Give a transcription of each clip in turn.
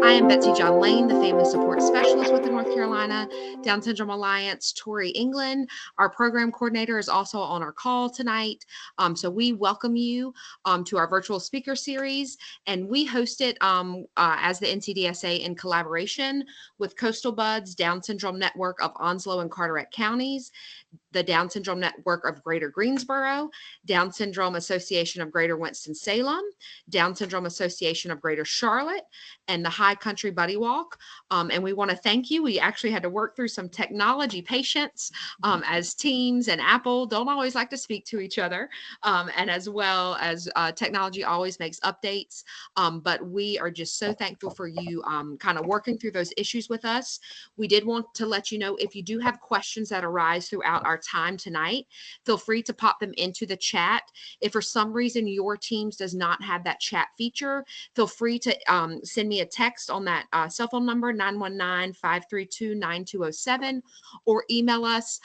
I am Betsy John Lane, the Family Support Specialist with the North Carolina Down Syndrome Alliance. Tori England, our program coordinator, is also on our call tonight. So we welcome you to our virtual speaker series, and we host it as the NCDSA in collaboration with Coastal Buds Down Syndrome Network of Onslow and Carteret counties, the Down Syndrome Network of Greater Greensboro, Down Syndrome Association of Greater Winston-Salem, Down Syndrome Association of Greater Charlotte, and the High Country Buddy Walk. And we want to thank you. We actually had to work through some technology patience as Teams and Apple don't always like to speak to each other. And as well as technology always makes updates. But we are just so thankful for you kind of working through those issues with us. We did want to let you know, if you do have questions that arise throughout our time tonight, feel free to pop them into the chat. If for some reason your Teams does not have that chat feature, feel free to send me a text on that cell phone number, 919-532-9207, or email us.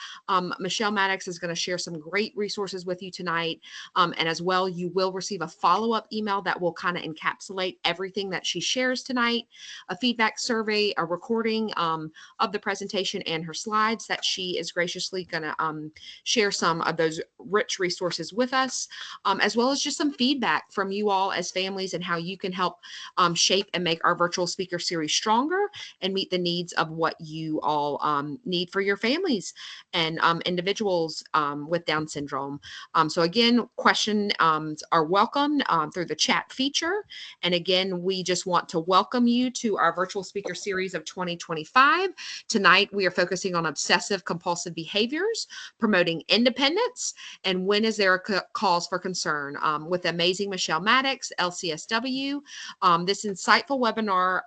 Michele Mattox is going to share some great resources with you tonight. And as well, you will receive a follow-up email that will kind of encapsulate everything that she shares tonight, a feedback survey, a recording of the presentation, and her slides that she is graciously going to share some of those rich resources with us, as well as just some feedback from you all as families and how you can help shape and make our virtual speaker series stronger and meet the needs of what you all need for your families and individuals with Down syndrome. So again, questions are welcome through the chat feature. And again, we just want to welcome you to our virtual speaker series of 2025. Tonight, we are focusing on obsessive-compulsive behaviors, promoting independence, and when is there a cause for concern, with amazing Michele Mattox, LCSW. This insightful webinar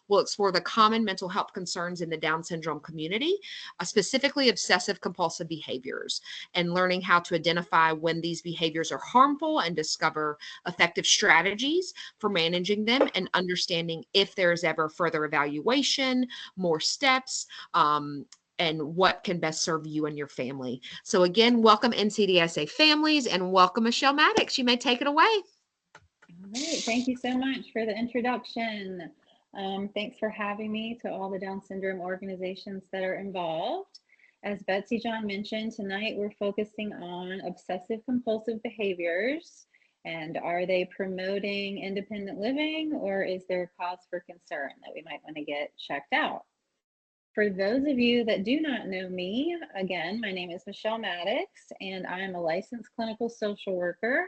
will explore the common mental health concerns in the Down syndrome community, specifically obsessive-compulsive behaviors, and learning how to identify when these behaviors are harmful and discover effective strategies for managing them, and understanding if there is ever further evaluation, more steps, and what can best serve you and your family. So again, welcome NCDSA families, and welcome Michele Mattox. You may take it away. All right, thank you so much for the introduction. Thanks for having me, to all the Down syndrome organizations that are involved. As Betsy John mentioned, tonight we're focusing on obsessive compulsive behaviors, and are they promoting independent living, or is there a cause for concern that we might want to get checked out? For those of you that do not know me, again, my name is Michele Mattox, and I am a licensed clinical social worker.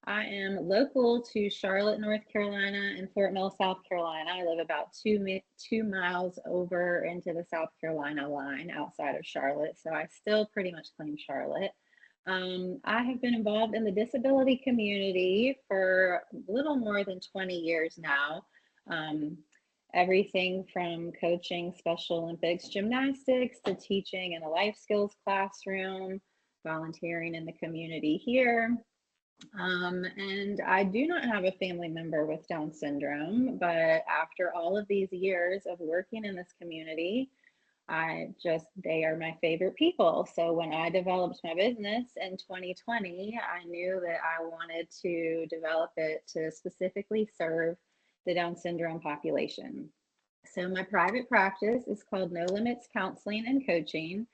I am local to Charlotte, North Carolina, and Fort Mill, South Carolina. I live about 2 miles over into the South Carolina line outside of Charlotte, so I still pretty much claim Charlotte. I have been involved in the disability community for a little more than 20 years now. Everything from coaching Special Olympics gymnastics to teaching in a life skills classroom, volunteering in the community here. And I do not have a family member with Down syndrome, but after all of these years of working in this community, they are my favorite people. So when I developed my business in 2020, I knew that I wanted to develop it to specifically serve the Down syndrome population. So my private practice is called No Limits Counseling and Coaching.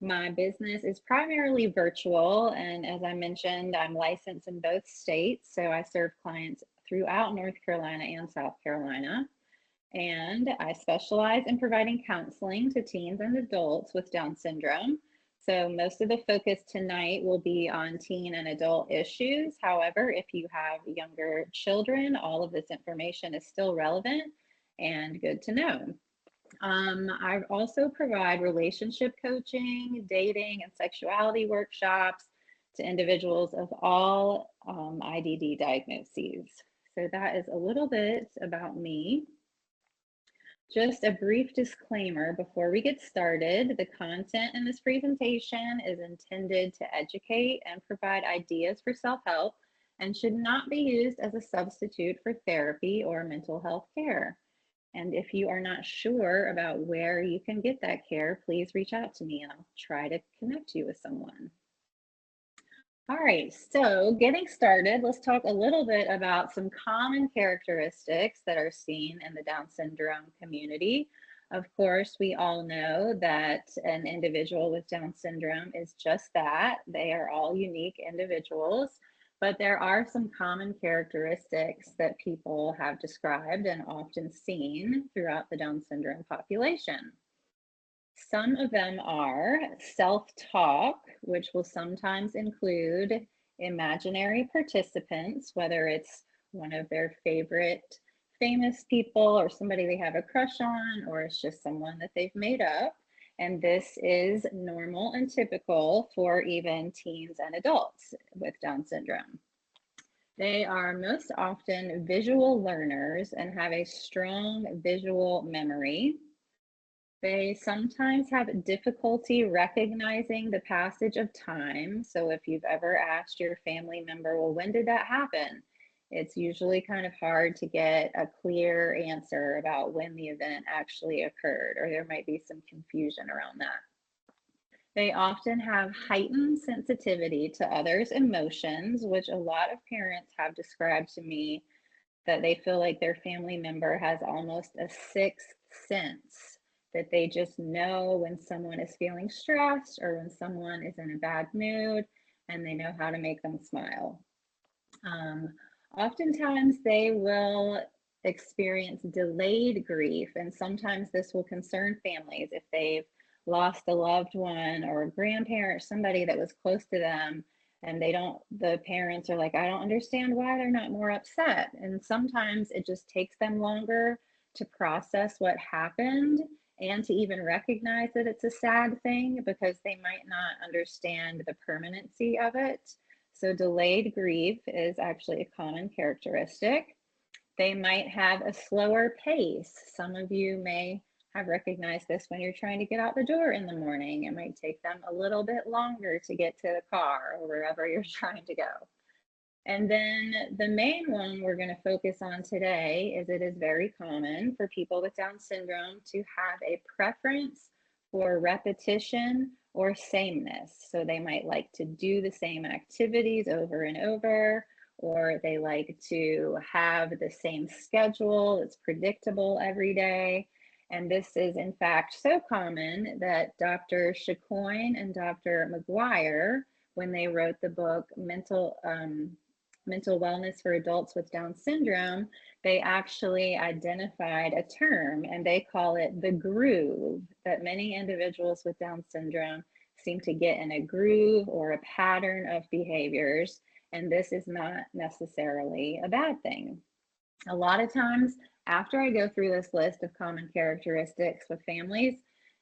My business is primarily virtual, and as I mentioned, I'm licensed in both states, so I serve clients throughout North Carolina and South Carolina. And I specialize in providing counseling to teens and adults with Down syndrome. So most of the focus tonight will be on teen and adult issues. However, if you have younger children, all of this information is still relevant and good to know. I also provide relationship coaching, dating, and sexuality workshops to individuals of all IDD diagnoses. So that is a little bit about me. Just a brief disclaimer before we get started. The content in this presentation is intended to educate and provide ideas for self-help and should not be used as a substitute for therapy or mental health care. And if you are not sure about where you can get that care, please reach out to me and I'll try to connect you with someone. All right, so getting started, let's talk a little bit about some common characteristics that are seen in the Down syndrome community. Of course, we all know that an individual with Down syndrome is just that. They are all unique individuals, but there are some common characteristics that people have described and often seen throughout the Down syndrome population. Some of them are self-talk, which will sometimes include imaginary participants, whether it's one of their favorite famous people or somebody they have a crush on, or it's just someone that they've made up. And this is normal and typical for even teens and adults with Down syndrome. They are most often visual learners and have a strong visual memory. They sometimes have difficulty recognizing the passage of time. So if you've ever asked your family member, well, when did that happen? It's usually kind of hard to get a clear answer about when the event actually occurred, or there might be some confusion around that. They often have heightened sensitivity to others' emotions, which a lot of parents have described to me that they feel like their family member has almost a sixth sense, that they just know when someone is feeling stressed or when someone is in a bad mood, and they know how to make them smile. Oftentimes they will experience delayed grief, and sometimes this will concern families if they've lost a loved one or a grandparent, somebody that was close to them, and the parents are like, I don't understand why they're not more upset. And sometimes it just takes them longer to process what happened and to even recognize that it's a sad thing because they might not understand the permanency of it. So delayed grief is actually a common characteristic. They might have a slower pace. Some of you may have recognized this when you're trying to get out the door in the morning. It might take them a little bit longer to get to the car or wherever you're trying to go. And then the main one we're going to focus on today is it is very common for people with Down syndrome to have a preference for repetition or sameness. So they might like to do the same activities over and over, or they like to have the same schedule that's predictable every day. And this is in fact so common that Dr. Chicoine and Dr. McGuire, when they wrote the book Mental Wellness for Adults with Down Syndrome, they actually identified a term and they call it the groove, that many individuals with Down syndrome seem to get in a groove or a pattern of behaviors. And this is not necessarily a bad thing. A lot of times, after I go through this list of common characteristics with families,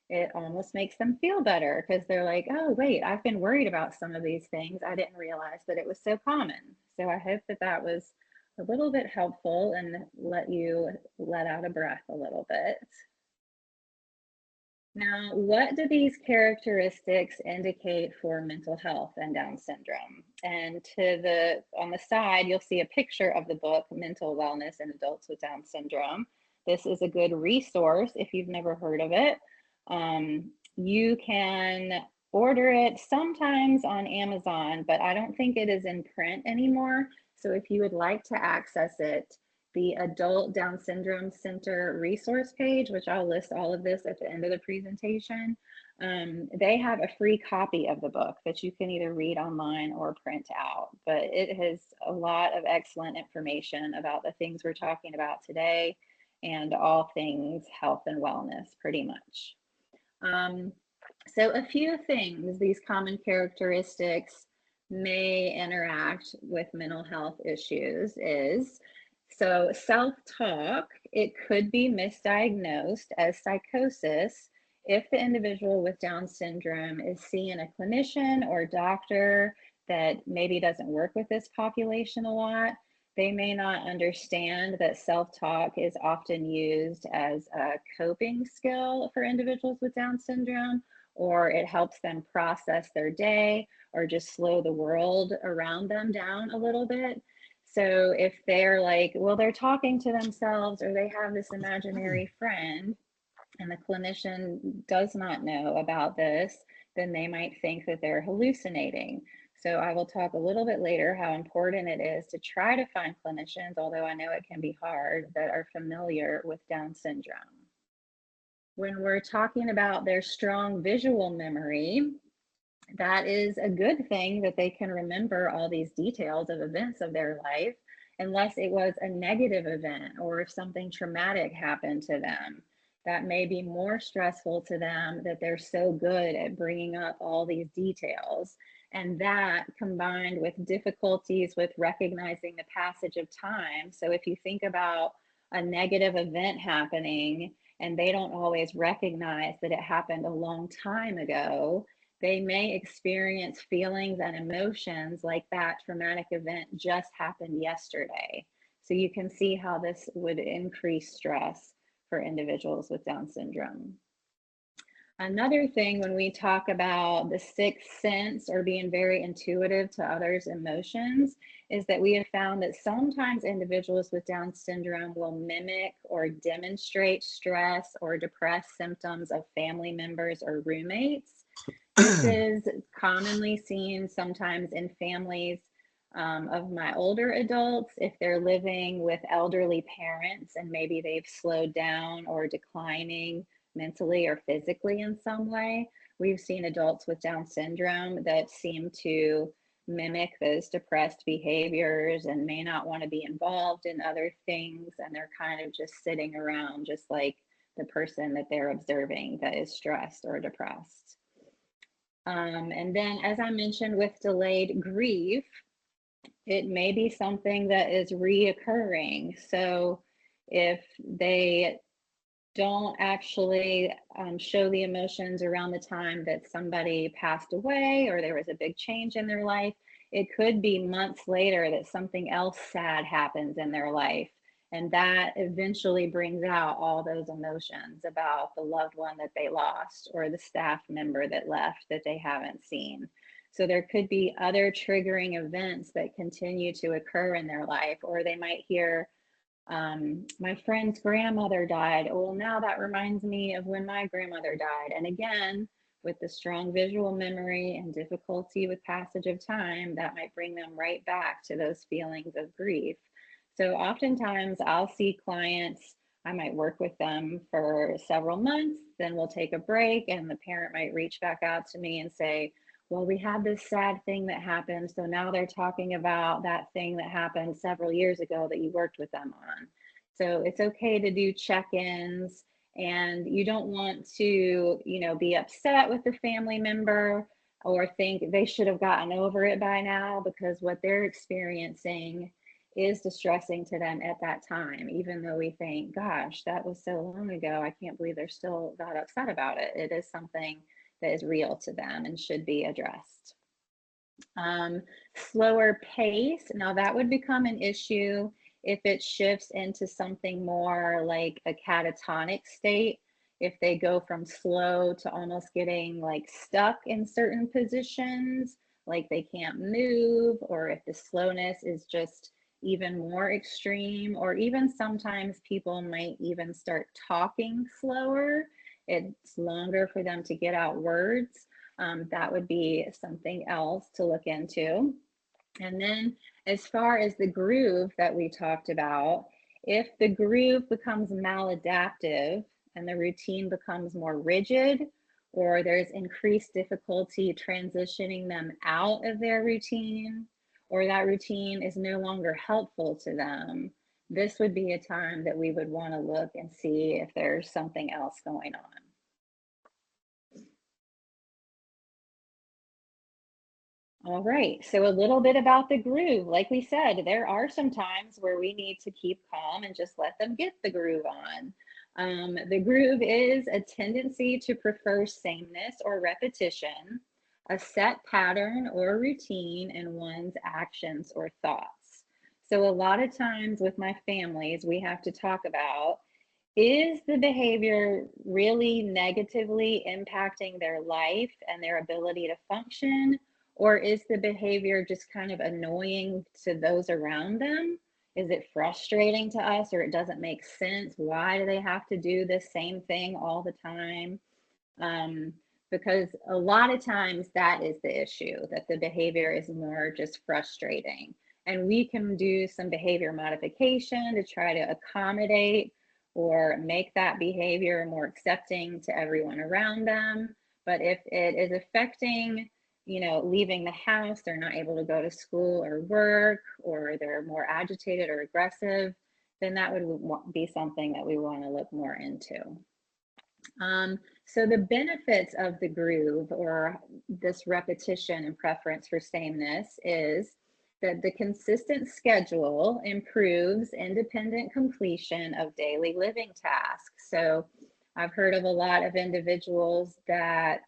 it almost makes them feel better because they're like, oh, wait, I've been worried about some of these things. I didn't realize that it was so common. So I hope that that was a little bit helpful and let you let out a breath a little bit. Now, what do these characteristics indicate for mental health and Down syndrome? And on the side, you'll see a picture of the book, Mental Wellness in Adults with Down Syndrome. This is a good resource if you've never heard of it. You can order it sometimes on Amazon, but I don't think it is in print anymore. So if you would like to access it, the Adult Down Syndrome Center resource page, which I'll list all of this at the end of the presentation, they have a free copy of the book that you can either read online or print out. But it has a lot of excellent information about the things we're talking about today and all things health and wellness, pretty much. So a few things, these common characteristics may interact with mental health issues is, so self-talk, it could be misdiagnosed as psychosis if the individual with Down syndrome is seeing a clinician or doctor that maybe doesn't work with this population a lot. They may not understand that self-talk is often used as a coping skill for individuals with Down syndrome, or it helps them process their day or just slow the world around them down a little bit. So if they're like, well, they're talking to themselves or they have this imaginary friend and the clinician does not know about this, then they might think that they're hallucinating. So I will talk a little bit later how important it is to try to find clinicians, although I know it can be hard, that are familiar with Down syndrome. When we're talking about their strong visual memory, that is a good thing that they can remember all these details of events of their life, unless it was a negative event or if something traumatic happened to them. That may be more stressful to them that they're so good at bringing up all these details. And that combined with difficulties with recognizing the passage of time. So if you think about a negative event happening and they don't always recognize that it happened a long time ago, they may experience feelings and emotions like that traumatic event just happened yesterday. So you can see how this would increase stress for individuals with Down syndrome. Another thing when we talk about the sixth sense or being very intuitive to others' emotions is that we have found that sometimes individuals with Down syndrome will mimic or demonstrate stress or depressed symptoms of family members or roommates. This is commonly seen sometimes in families of my older adults, if they're living with elderly parents and maybe they've slowed down or declining mentally or physically in some way. We've seen adults with Down syndrome that seem to mimic those depressed behaviors and may not want to be involved in other things. And they're kind of just sitting around, just like the person that they're observing that is stressed or depressed. And then, as I mentioned, with delayed grief, it may be something that is reoccurring. So if they don't actually show the emotions around the time that somebody passed away or there was a big change in their life, it could be months later that something else sad happens in their life. And that eventually brings out all those emotions about the loved one that they lost or the staff member that left that they haven't seen. So there could be other triggering events that continue to occur in their life, or they might hear, my friend's grandmother died. Well, now that reminds me of when my grandmother died. And again, with the strong visual memory and difficulty with passage of time, that might bring them right back to those feelings of grief. So oftentimes I'll see clients, I might work with them for several months, then we'll take a break and the parent might reach back out to me and say, well, we had this sad thing that happened. So now they're talking about that thing that happened several years ago that you worked with them on. So it's okay to do check-ins, and you don't want to, be upset with the family member or think they should have gotten over it by now, because what they're experiencing is distressing to them at that time, even though we think, gosh, that was so long ago, I can't believe they're still that upset about it. It is something that is real to them and should be addressed. Slower pace, now that would become an issue if it shifts into something more like a catatonic state, if they go from slow to almost getting like stuck in certain positions, like they can't move, or if the slowness is just even more extreme, or even sometimes people might even start talking slower. It's longer for them to get out words. That would be something else to look into. And then as far as the groove that we talked about, if the groove becomes maladaptive and the routine becomes more rigid, or there's increased difficulty transitioning them out of their routine, or that routine is no longer helpful to them, this would be a time that we would want to look and see if there's something else going on. All right, so a little bit about the groove. Like we said, there are some times where we need to keep calm and just let them get the groove on. The groove is a tendency to prefer sameness or repetition, a set pattern or routine in one's actions or thoughts. So a lot of times with my families, we have to talk about, is the behavior really negatively impacting their life and their ability to function? Or is the behavior just kind of annoying to those around them? Is it frustrating to us, or it doesn't make sense? Why do they have to do the same thing all the time? because a lot of times that is the issue, that the behavior is more just frustrating. And we can do some behavior modification to try to accommodate or make that behavior more accepting to everyone around them. But if it is affecting, leaving the house, they're not able to go to school or work, or they're more agitated or aggressive, then that would be something that we want to look more into. So the benefits of the groove, or this repetition and preference for sameness, is that the consistent schedule improves independent completion of daily living tasks. So I've heard of a lot of individuals that,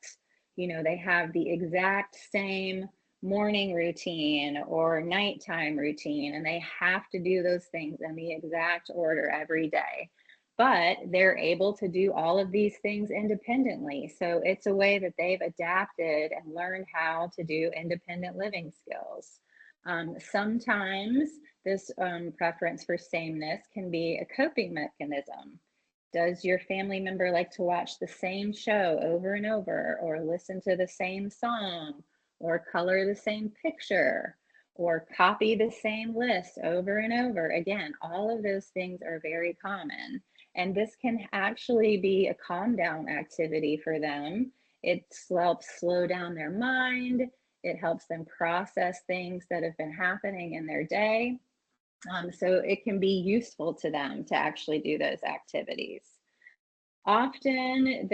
they have the exact same morning routine or nighttime routine, and they have to do those things in the exact order every day. But they're able to do all of these things independently. So it's a way that they've adapted and learned how to do independent living skills. Sometimes this preference for sameness can be a coping mechanism. Does your family member like to watch the same show over and over, or listen to the same song, or color the same picture, or copy the same list over and over? Again, all of those things are very common. And this can actually be a calm down activity for them. It helps slow down their mind. It helps them process things that have been happening in their day. So it can be useful to them to actually do those activities. Often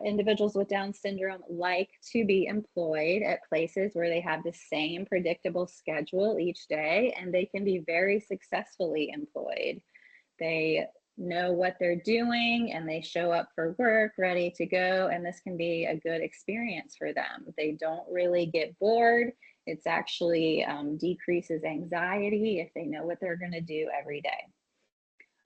individuals with Down syndrome like to be employed at places where they have the same predictable schedule each day, and they can be very successfully employed. They know what they're doing and they show up for work ready to go, and this can be a good experience for them. They don't really get bored. It's actually decreases anxiety if they know what they're going to do every day.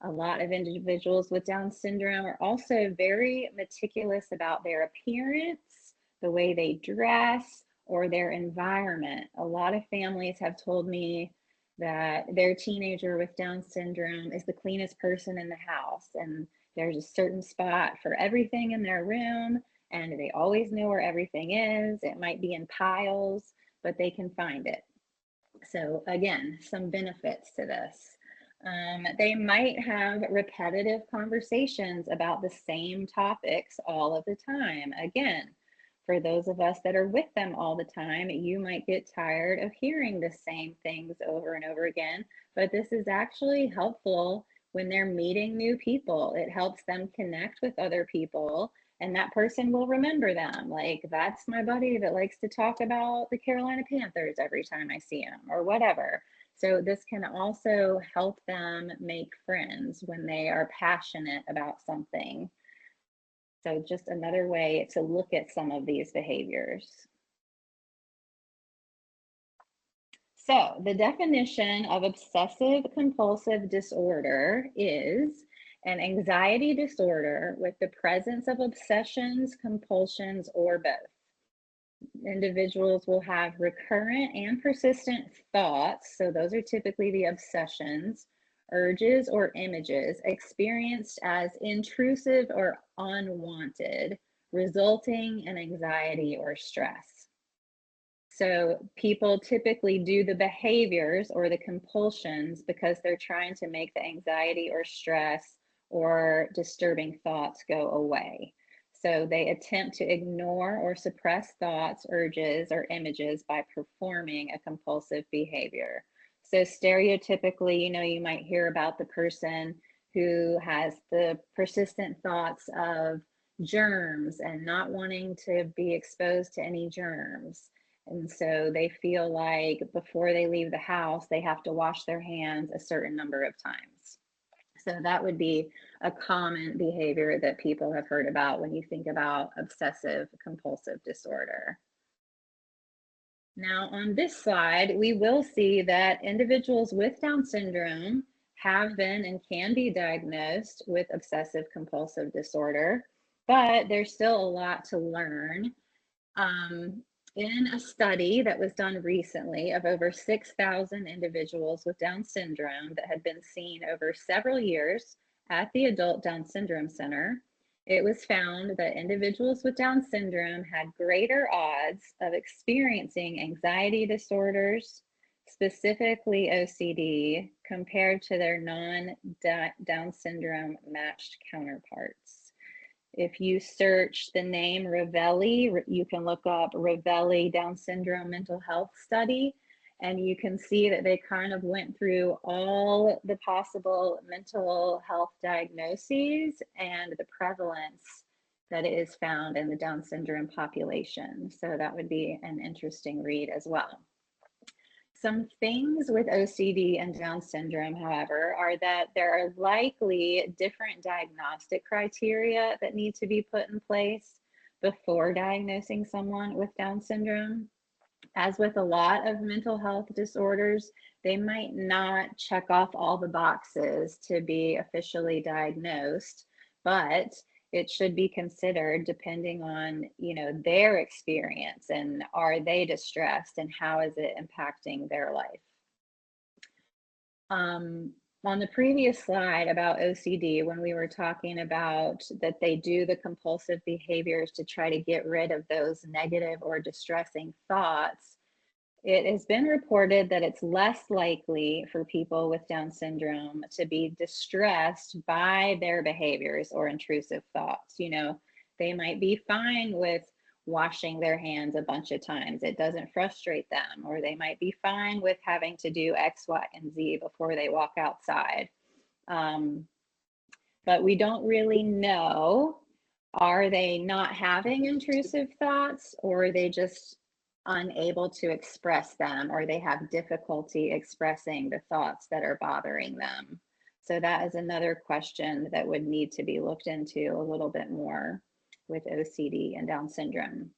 A lot of individuals with Down syndrome are also very meticulous about their appearance, the way they dress, or their environment. A lot of families have told me that their teenager with Down syndrome is the cleanest person in the house, and there's a certain spot for everything in their room, and they always know where everything is. It might be in piles, but they can find it. So again, some benefits to this. They might have repetitive conversations about the same topics all of the time. Again, for those of us that are with them all the time, you might get tired of hearing the same things over and over again, but this is actually helpful when they're meeting new people. It helps them connect with other people, and that person will remember them. Like, that's my buddy that likes to talk about the Carolina Panthers every time I see him, or whatever. So this can also help them make friends when they are passionate about something. So just another way to look at some of these behaviors. So the definition of obsessive compulsive disorder is an anxiety disorder with the presence of obsessions, compulsions, or both. Individuals will have recurrent and persistent thoughts, so those are typically the obsessions, urges or images experienced as intrusive or unwanted, resulting in anxiety or stress. So people typically do the behaviors or the compulsions because they're trying to make the anxiety or stress or disturbing thoughts go away. So they attempt to ignore or suppress thoughts, urges, or images by performing a compulsive behavior. So stereotypically, you might hear about the person who has the persistent thoughts of germs and not wanting to be exposed to any germs. And so they feel like before they leave the house, they have to wash their hands a certain number of times. So that would be a common behavior that people have heard about when you think about obsessive compulsive disorder. Now on this slide, we will see that individuals with Down syndrome have been and can be diagnosed with obsessive compulsive disorder, but there's still a lot to learn. In a study that was done recently of over 6,000 individuals with Down syndrome that had been seen over several years at the Adult Down Syndrome Center, It was found that individuals with Down syndrome had greater odds of experiencing anxiety disorders, specifically OCD, compared to their non-Down syndrome matched counterparts. If you search the name Ravelli, you can look up Ravelli Down syndrome mental health study, and you can see that they kind of went through all the possible mental health diagnoses and the prevalence that is found in the Down syndrome population. So that would be an interesting read as well. Some things with OCD and Down syndrome, however, are that there are likely different diagnostic criteria that need to be put in place before diagnosing someone with Down syndrome. As with a lot of mental health disorders, they might not check off all the boxes to be officially diagnosed, but it should be considered depending on, their experience and are they distressed and how is it impacting their life. On the previous slide about OCD, when we were talking about that they do the compulsive behaviors to try to get rid of those negative or distressing thoughts, it has been reported that it's less likely for people with Down syndrome to be distressed by their behaviors or intrusive thoughts. They might be fine with washing their hands a bunch of times. It doesn't frustrate them, or they might be fine with having to do X, Y, and Z before they walk outside. But we don't really know, are they not having intrusive thoughts, or are they just unable to express them, or they have difficulty expressing the thoughts that are bothering them? So that is another question that would need to be looked into a little bit more with OCD and Down syndrome.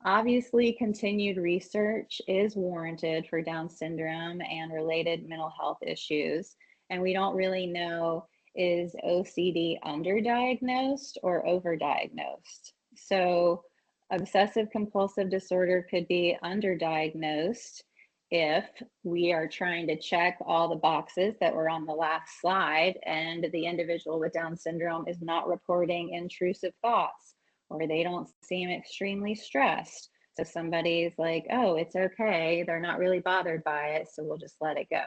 Obviously, continued research is warranted for Down syndrome and related mental health issues, and we don't really know, is OCD underdiagnosed or overdiagnosed? So obsessive compulsive disorder could be underdiagnosed if we are trying to check all the boxes that were on the last slide and the individual with Down syndrome is not reporting intrusive thoughts, or they don't seem extremely stressed. So somebody's like, oh, it's okay, they're not really bothered by it, so we'll just let it go.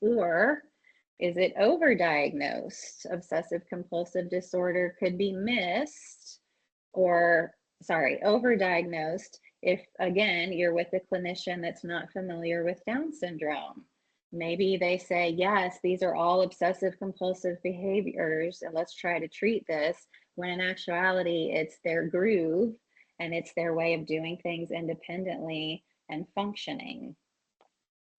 Or is it overdiagnosed? Obsessive compulsive disorder could be missed, or overdiagnosed if, again, you're with a clinician that's not familiar with Down syndrome. Maybe they say, yes, these are all obsessive compulsive behaviors, and let's try to treat this, when in actuality, it's their groove and it's their way of doing things independently and functioning.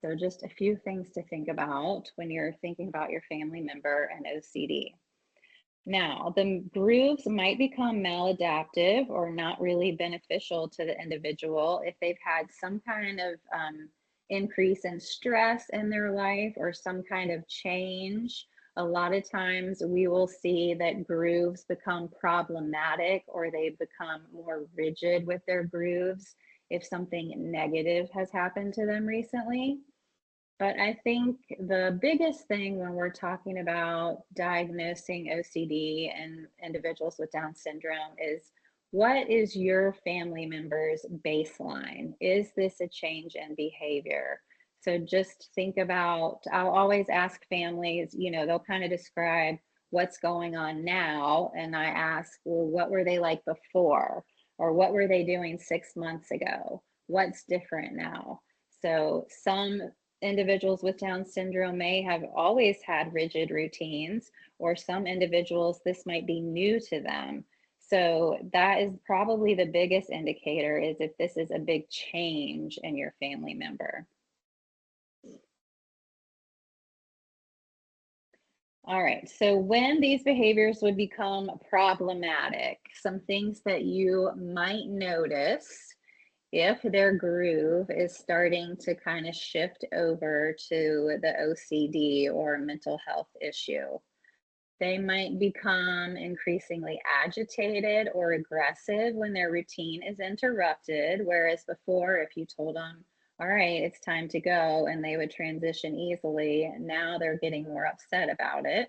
So just a few things to think about when you're thinking about your family member and OCD. Now, the grooves might become maladaptive or not really beneficial to the individual if they've had some kind of increase in stress in their life or some kind of change. A lot of times we will see that grooves become problematic, or they become more rigid with their grooves if something negative has happened to them recently. But I think the biggest thing when we're talking about diagnosing OCD and individuals with Down syndrome is, what is your family member's baseline? Is this a change in behavior? So just think about, I'll always ask families, they'll kind of describe what's going on now. And I ask, well, what were they like before? Or what were they doing 6 months ago? What's different now? So some individuals with Down syndrome may have always had rigid routines, or some individuals, this might be new to them. So that is probably the biggest indicator, is if this is a big change in your family member. All right, so when these behaviors would become problematic, some things that you might notice if their groove is starting to kind of shift over to the OCD or mental health issue. They might become increasingly agitated or aggressive when their routine is interrupted, whereas before, if you told them, all right, it's time to go, and they would transition easily, now they're getting more upset about it.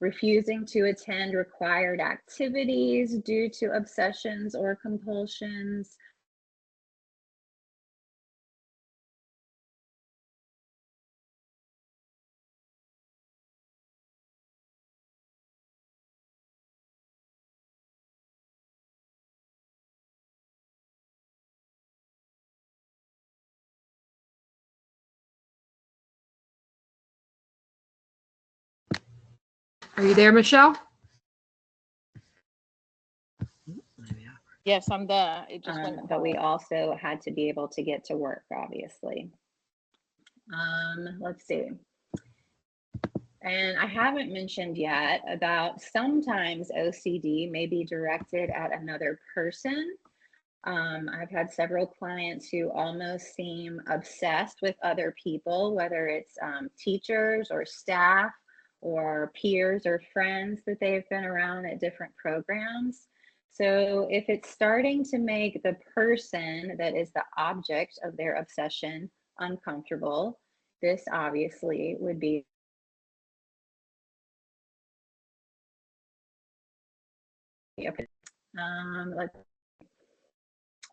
refusing to attend required activities due to obsessions or compulsions, Are you there, Michele? Yes, I'm there. It just went but we quiet. also had to be able to get to work, obviously. Let's see. And I haven't mentioned yet about sometimes OCD may be directed at another person. I've had several clients who almost seem obsessed with other people, whether it's teachers or staff or peers or friends that they've been around at different programs. So if it's starting to make the person that is the object of their obsession uncomfortable, this obviously would be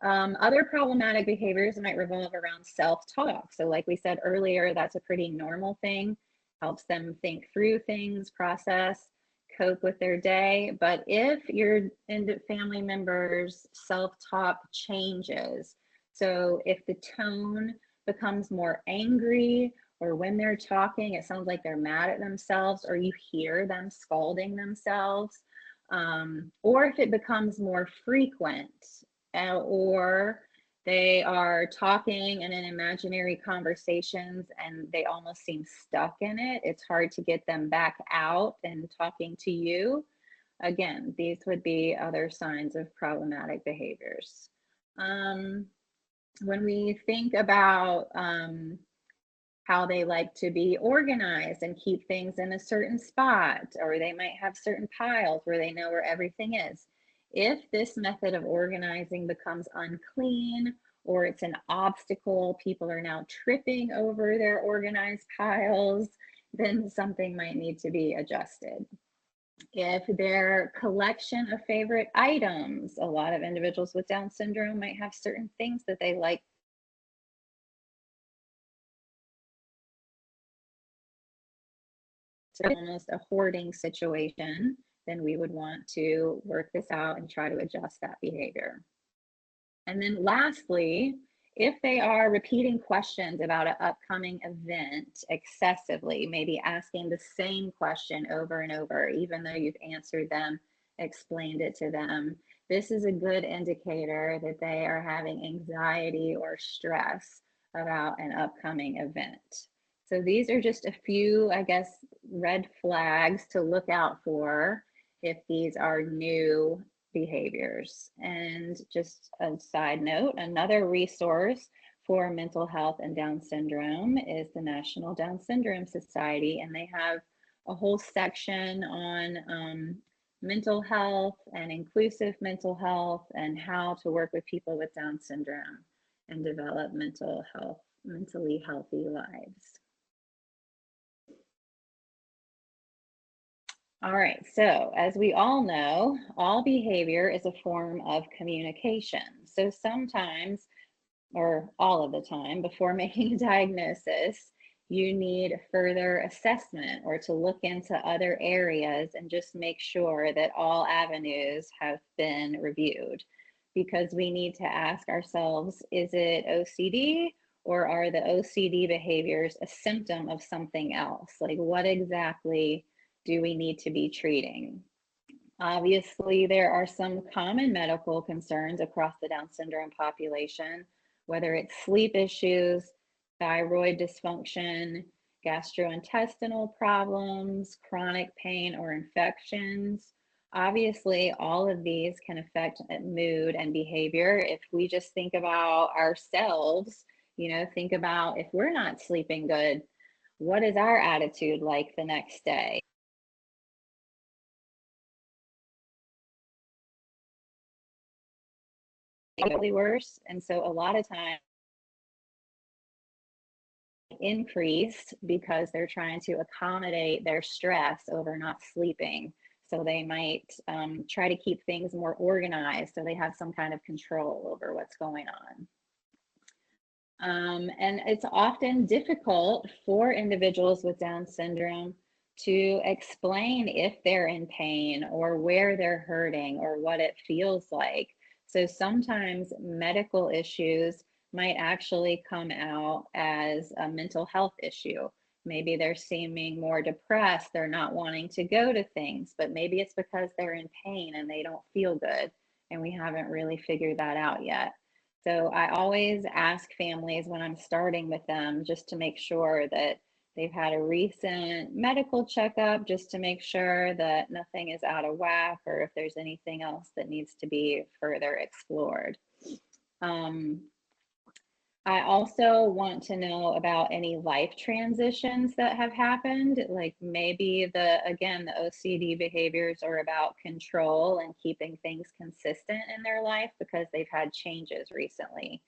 other problematic behaviors might revolve around self-talk. So like we said earlier, that's a pretty normal thing, helps them think through things, process, cope with their day. But if your family member's self-talk changes, so if the tone becomes more angry, or when they're talking, it sounds like they're mad at themselves, or you hear them scalding themselves, or if it becomes more frequent, or they are talking in an imaginary conversations and they almost seem stuck in it. It's hard to get them back out and talking to you. Again, these would be other signs of problematic behaviors. When we think about how they like to be organized and keep things in a certain spot, or they might have certain piles where they know where everything is. If this method of organizing becomes unclean, or it's an obstacle, people are now tripping over their organized piles, then something might need to be adjusted. If their collection of favorite items, a lot of individuals with Down syndrome might have certain things that they like almost a hoarding situation, then we would want to work this out and try to adjust that behavior. And then lastly, if they are repeating questions about an upcoming event excessively, maybe asking the same question over and over, even though you've answered them, explained it to them, this is a good indicator that they are having anxiety or stress about an upcoming event. So these are just a few, I guess, red flags to look out for if these are new behaviors. And just a side note, another resource for mental health and Down syndrome is the National Down Syndrome Society, and they have a whole section on mental health and inclusive mental health and how to work with people with Down syndrome and develop mentally healthy lives. All right, so as we all know, all behavior is a form of communication. So sometimes, or all of the time, before making a diagnosis, you need further assessment or to look into other areas and just make sure that all avenues have been reviewed. Because we need to ask ourselves, is it OCD, or are the OCD behaviors a symptom of something else? Like, what exactly do we need to be treating? Obviously, there are some common medical concerns across the Down syndrome population, whether it's sleep issues, thyroid dysfunction, gastrointestinal problems, chronic pain, or infections. Obviously, all of these can affect mood and behavior. If we just think about ourselves, think about if we're not sleeping good, what is our attitude like the next day? Worse. And so a lot of times increased because they're trying to accommodate their stress over not sleeping. So they might try to keep things more organized so they have some kind of control over what's going on. And it's often difficult for individuals with Down syndrome to explain if they're in pain or where they're hurting or what it feels like. So sometimes medical issues might actually come out as a mental health issue. Maybe they're seeming more depressed, they're not wanting to go to things, but maybe it's because they're in pain and they don't feel good, and we haven't really figured that out yet. So I always ask families when I'm starting with them just to make sure that they've had a recent medical checkup, just to make sure that nothing is out of whack or if there's anything else that needs to be further explored. I also want to know about any life transitions that have happened, like maybe the OCD behaviors are about control and keeping things consistent in their life because they've had changes recently.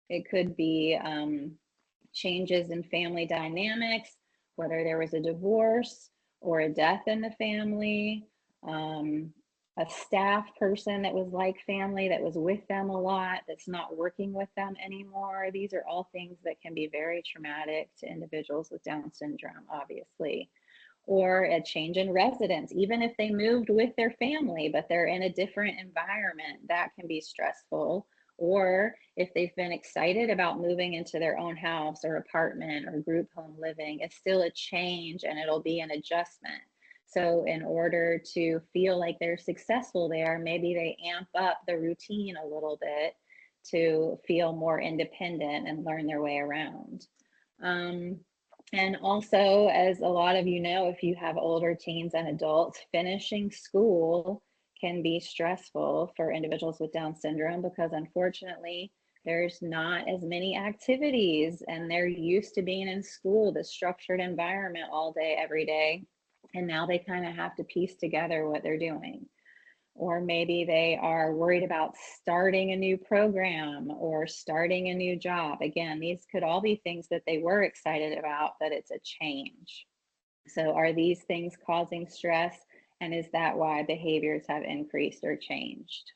It could be changes in family dynamics, whether there was a divorce or a death in the family, a staff person that was like family, that was with them a lot, that's not working with them anymore. These are all things that can be very traumatic to individuals with Down syndrome, obviously. Or a change in residence, even if they moved with their family, but they're in a different environment, that can be stressful. Or if they've been excited about moving into their own house or apartment or group home living, it's still a change and it'll be an adjustment. So in order to feel like they're successful there, maybe they amp up the routine a little bit to feel more independent and learn their way around. And also, as a lot of you know, if you have older teens and adults, finishing school can be stressful for individuals with Down syndrome because unfortunately, there's not as many activities and they're used to being in school, the structured environment all day, every day. And now they kind of have to piece together what they're doing. Or maybe they are worried about starting a new program or starting a new job. Again, these could all be things that they were excited about, but it's a change. So are these things causing stress? And is that why behaviors have increased or changed?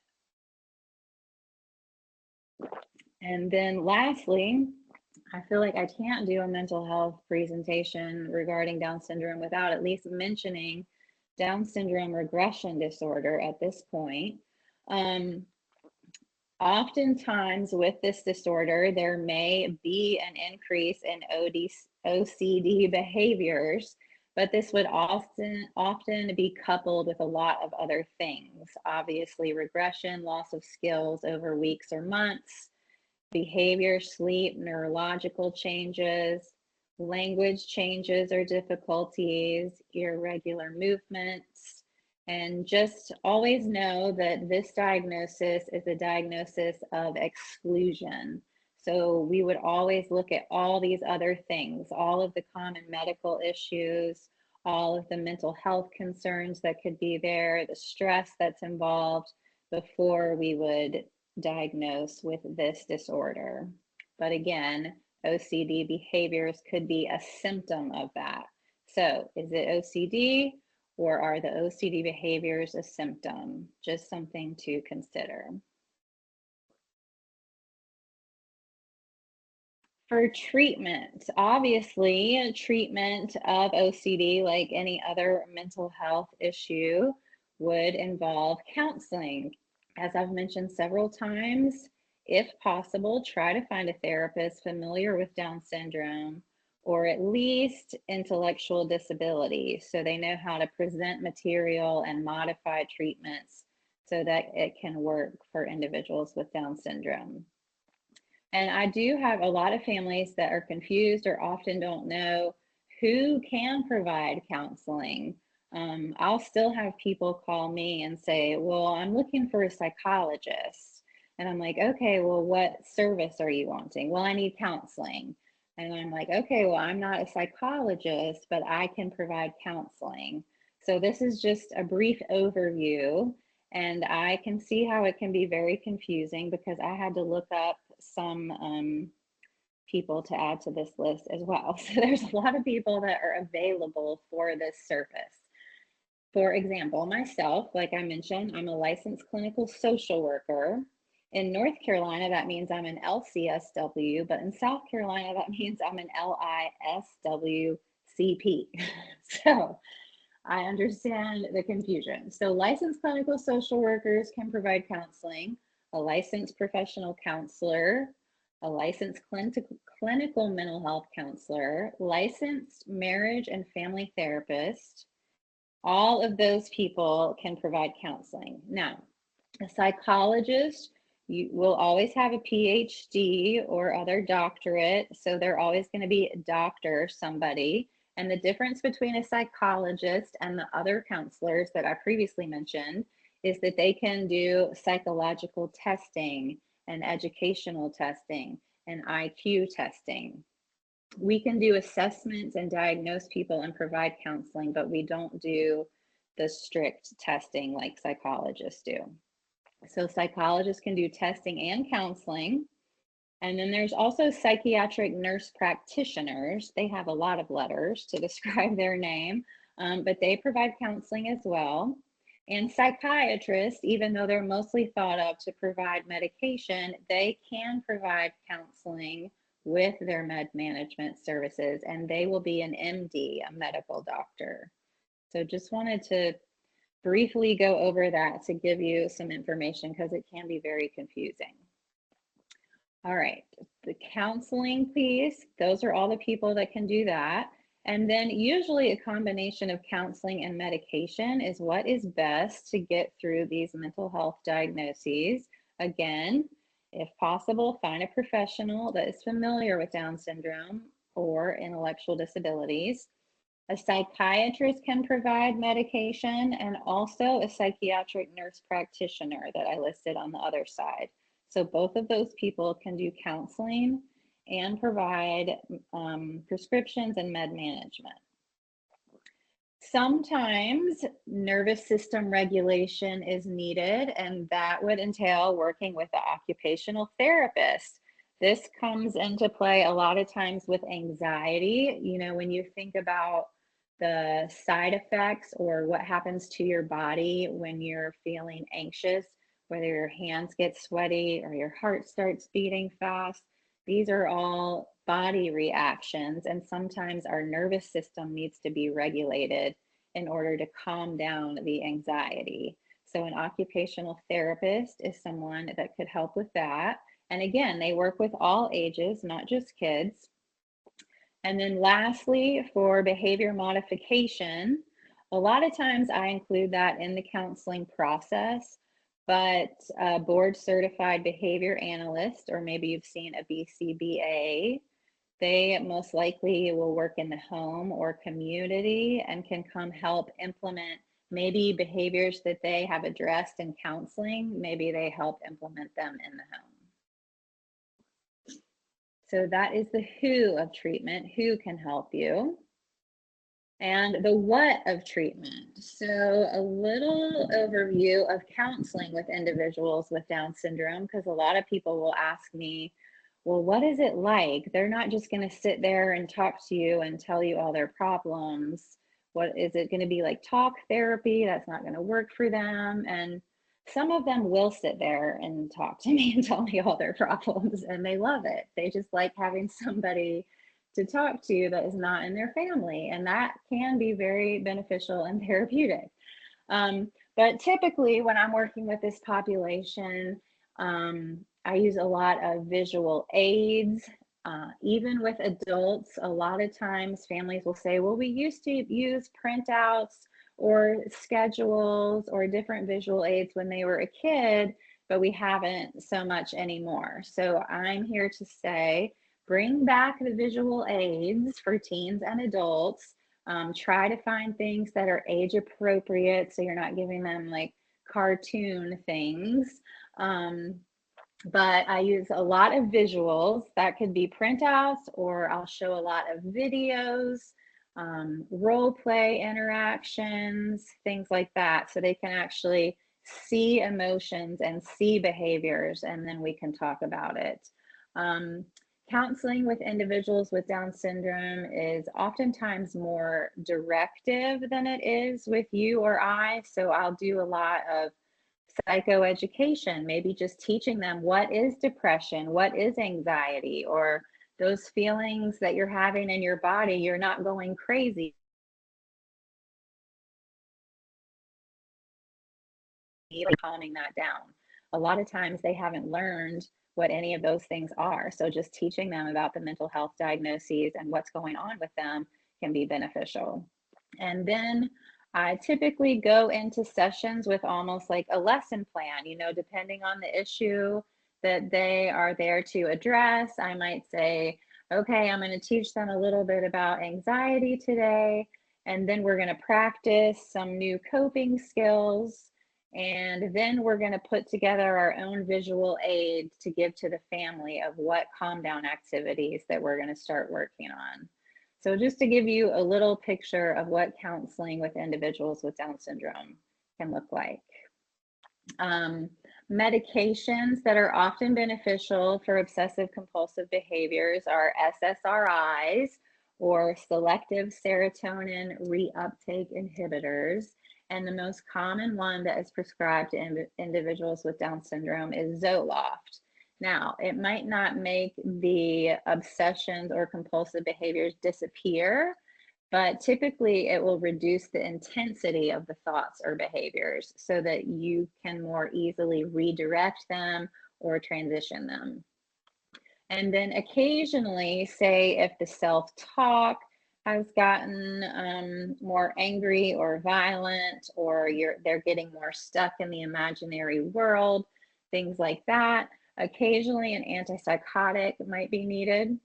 And then lastly, I feel like I can't do a mental health presentation regarding Down syndrome without at least mentioning Down syndrome regression disorder at this point. Oftentimes with this disorder, there may be an increase in OCD behaviors, but this would often be coupled with a lot of other things. Obviously, regression, loss of skills over weeks or months, behavior, sleep, neurological changes, language changes or difficulties, irregular movements, and just always know that this diagnosis is a diagnosis of exclusion. So we would always look at all these other things, all of the common medical issues, all of the mental health concerns that could be there, the stress that's involved before we would diagnosed with this disorder. But again, OCD behaviors could be a symptom of that. So is it OCD or are the OCD behaviors a symptom? Just something to consider. For treatment, obviously, treatment of OCD, like any other mental health issue, would involve counseling. As I've mentioned several times, if possible, try to find a therapist familiar with Down syndrome or at least intellectual disability so they know how to present material and modify treatments so that it can work for individuals with Down syndrome. And I do have a lot of families that are confused or often don't know who can provide counseling. I'll still have people call me and say, well, I'm looking for a psychologist. And I'm like, okay, well, what service are you wanting? Well, I need counseling. And I'm like, okay, well, I'm not a psychologist, but I can provide counseling. So this is just a brief overview. And I can see how it can be very confusing because I had to look up some people to add to this list as well. So there's a lot of people that are available for this service. For example, myself, like I mentioned, I'm a licensed clinical social worker. In North Carolina, that means I'm an LCSW, but in South Carolina, that means I'm an LISWCP. So I understand the confusion. So licensed clinical social workers can provide counseling, a licensed professional counselor, a licensed clinical mental health counselor, licensed marriage and family therapist. All of those people can provide counseling. Now, a psychologist, you will always have a PhD or other doctorate, so they're always going to be a doctor, somebody. And the difference between a psychologist and the other counselors that I previously mentioned is that they can do psychological testing and educational testing and IQ testing. We can do assessments and diagnose people and provide counseling, but we don't do the strict testing like psychologists do. So psychologists can do testing and counseling. And then there's also psychiatric nurse practitioners. They have a lot of letters to describe their name, but they provide counseling as well. And psychiatrists, even though they're mostly thought of to provide medication, they can provide counseling with their med management services, and they will be an MD, a medical doctor. So just wanted to briefly go over that to give you some information because it can be very confusing. All right, the counseling piece, those are all the people that can do that. And then usually a combination of counseling and medication is what is best to get through these mental health diagnoses. Again, if possible, find a professional that is familiar with Down syndrome or intellectual disabilities. A psychiatrist can provide medication, and also a psychiatric nurse practitioner that I listed on the other side. So both of those people can do counseling and provide prescriptions and med management. Sometimes nervous system regulation is needed, and that would entail working with the occupational therapist. This comes into play a lot of times with anxiety. You know, when you think about the side effects or what happens to your body when you're feeling anxious, whether your hands get sweaty or your heart starts beating fast, these are all body reactions, and sometimes our nervous system needs to be regulated in order to calm down the anxiety. So an occupational therapist is someone that could help with that. And again, they work with all ages, not just kids. And then lastly, for behavior modification, a lot of times I include that in the counseling process, but a board certified behavior analyst, or maybe you've seen a BCBA, they most likely will work in the home or community and can come help implement maybe behaviors that they have addressed in counseling. Maybe they help implement them in the home. So that is the who of treatment, who can help you. And the what of treatment. So a little overview of counseling with individuals with Down syndrome, because a lot of people will ask me, well, what is it like? They're not just going to sit there and talk to you and tell you all their problems. What is it going to be like? Talk therapy? That's not going to work for them. And some of them will sit there and talk to me and tell me all their problems, and they love it. They just like having somebody to talk to that is not in their family, and that can be very beneficial and therapeutic. But typically when I'm working with this population, I use a lot of visual aids. Even with adults, a lot of times families will say, well, we used to use printouts or schedules or different visual aids when they were a kid, but we haven't so much anymore. So I'm here to say, bring back the visual aids for teens and adults. Try to find things that are age appropriate, so you're not giving them like cartoon things. But I use a lot of visuals. That could be printouts, or I'll show a lot of videos, role play interactions, things like that, so they can actually see emotions and see behaviors, and then we can talk about it. Counseling with individuals with Down syndrome is oftentimes more directive than it is with you or I. So I'll do a lot of psychoeducation, maybe just teaching them what is depression, what is anxiety, or those feelings that you're having in your body. You're not going crazy, like calming that down. A lot of times they haven't learned what any of those things are. So just teaching them about the mental health diagnoses and what's going on with them can be beneficial. And then I typically go into sessions with almost like a lesson plan, you know, depending on the issue that they are there to address. I might say, okay, I'm going to teach them a little bit about anxiety today, and then we're going to practice some new coping skills. And then we're going to put together our own visual aid to give to the family of what calm down activities that we're going to start working on. So just to give you a little picture of what counseling with individuals with Down syndrome can look like. Medications that are often beneficial for obsessive compulsive behaviors are SSRIs, or selective serotonin reuptake inhibitors. And the most common one that is prescribed to individuals with Down syndrome is Zoloft. Now, it might not make the obsessions or compulsive behaviors disappear, but typically it will reduce the intensity of the thoughts or behaviors so that you can more easily redirect them or transition them. And then occasionally, say if the self-talk has gotten more angry or violent, or they're getting more stuck in the imaginary world, things like that, occasionally an antipsychotic might be needed.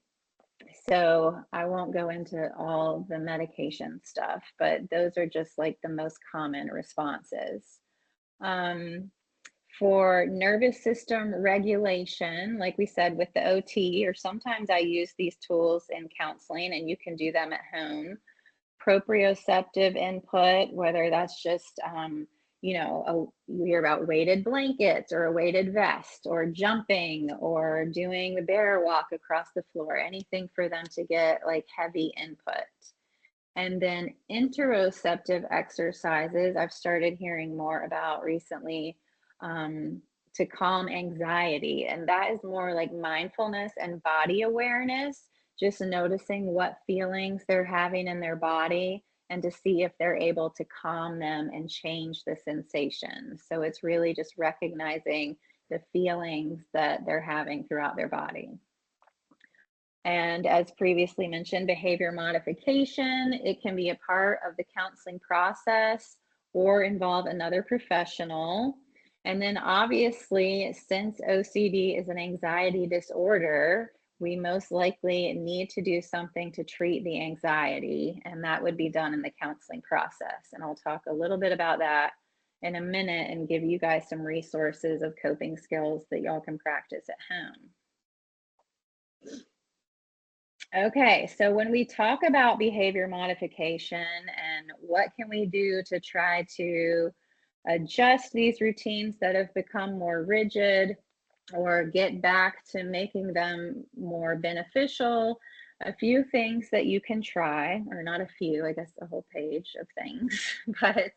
So I won't go into all the medication stuff, but those are just like the most common responses. For nervous system regulation, like we said with the OT, or sometimes I use these tools in counseling, and you can do them at home. Proprioceptive input, whether that's just, you hear about weighted blankets or a weighted vest, or jumping, or doing the bear walk across the floor, anything for them to get like heavy input. And then interoceptive exercises, I've started hearing more about recently, to calm anxiety. And that is more like mindfulness and body awareness, just noticing what feelings they're having in their body and to see if they're able to calm them and change the sensation. So it's really just recognizing the feelings that they're having throughout their body. And as previously mentioned, behavior modification, it can be a part of the counseling process or involve another professional. And then obviously, since OCD is an anxiety disorder, we most likely need to do something to treat the anxiety, and that would be done in the counseling process. And I'll talk a little bit about that in a minute and give you guys some resources of coping skills that y'all can practice at home. Okay, so when we talk about behavior modification and what can we do to try to adjust these routines that have become more rigid or get back to making them more beneficial, a few things that you can try, or not a few, I guess a whole page of things, but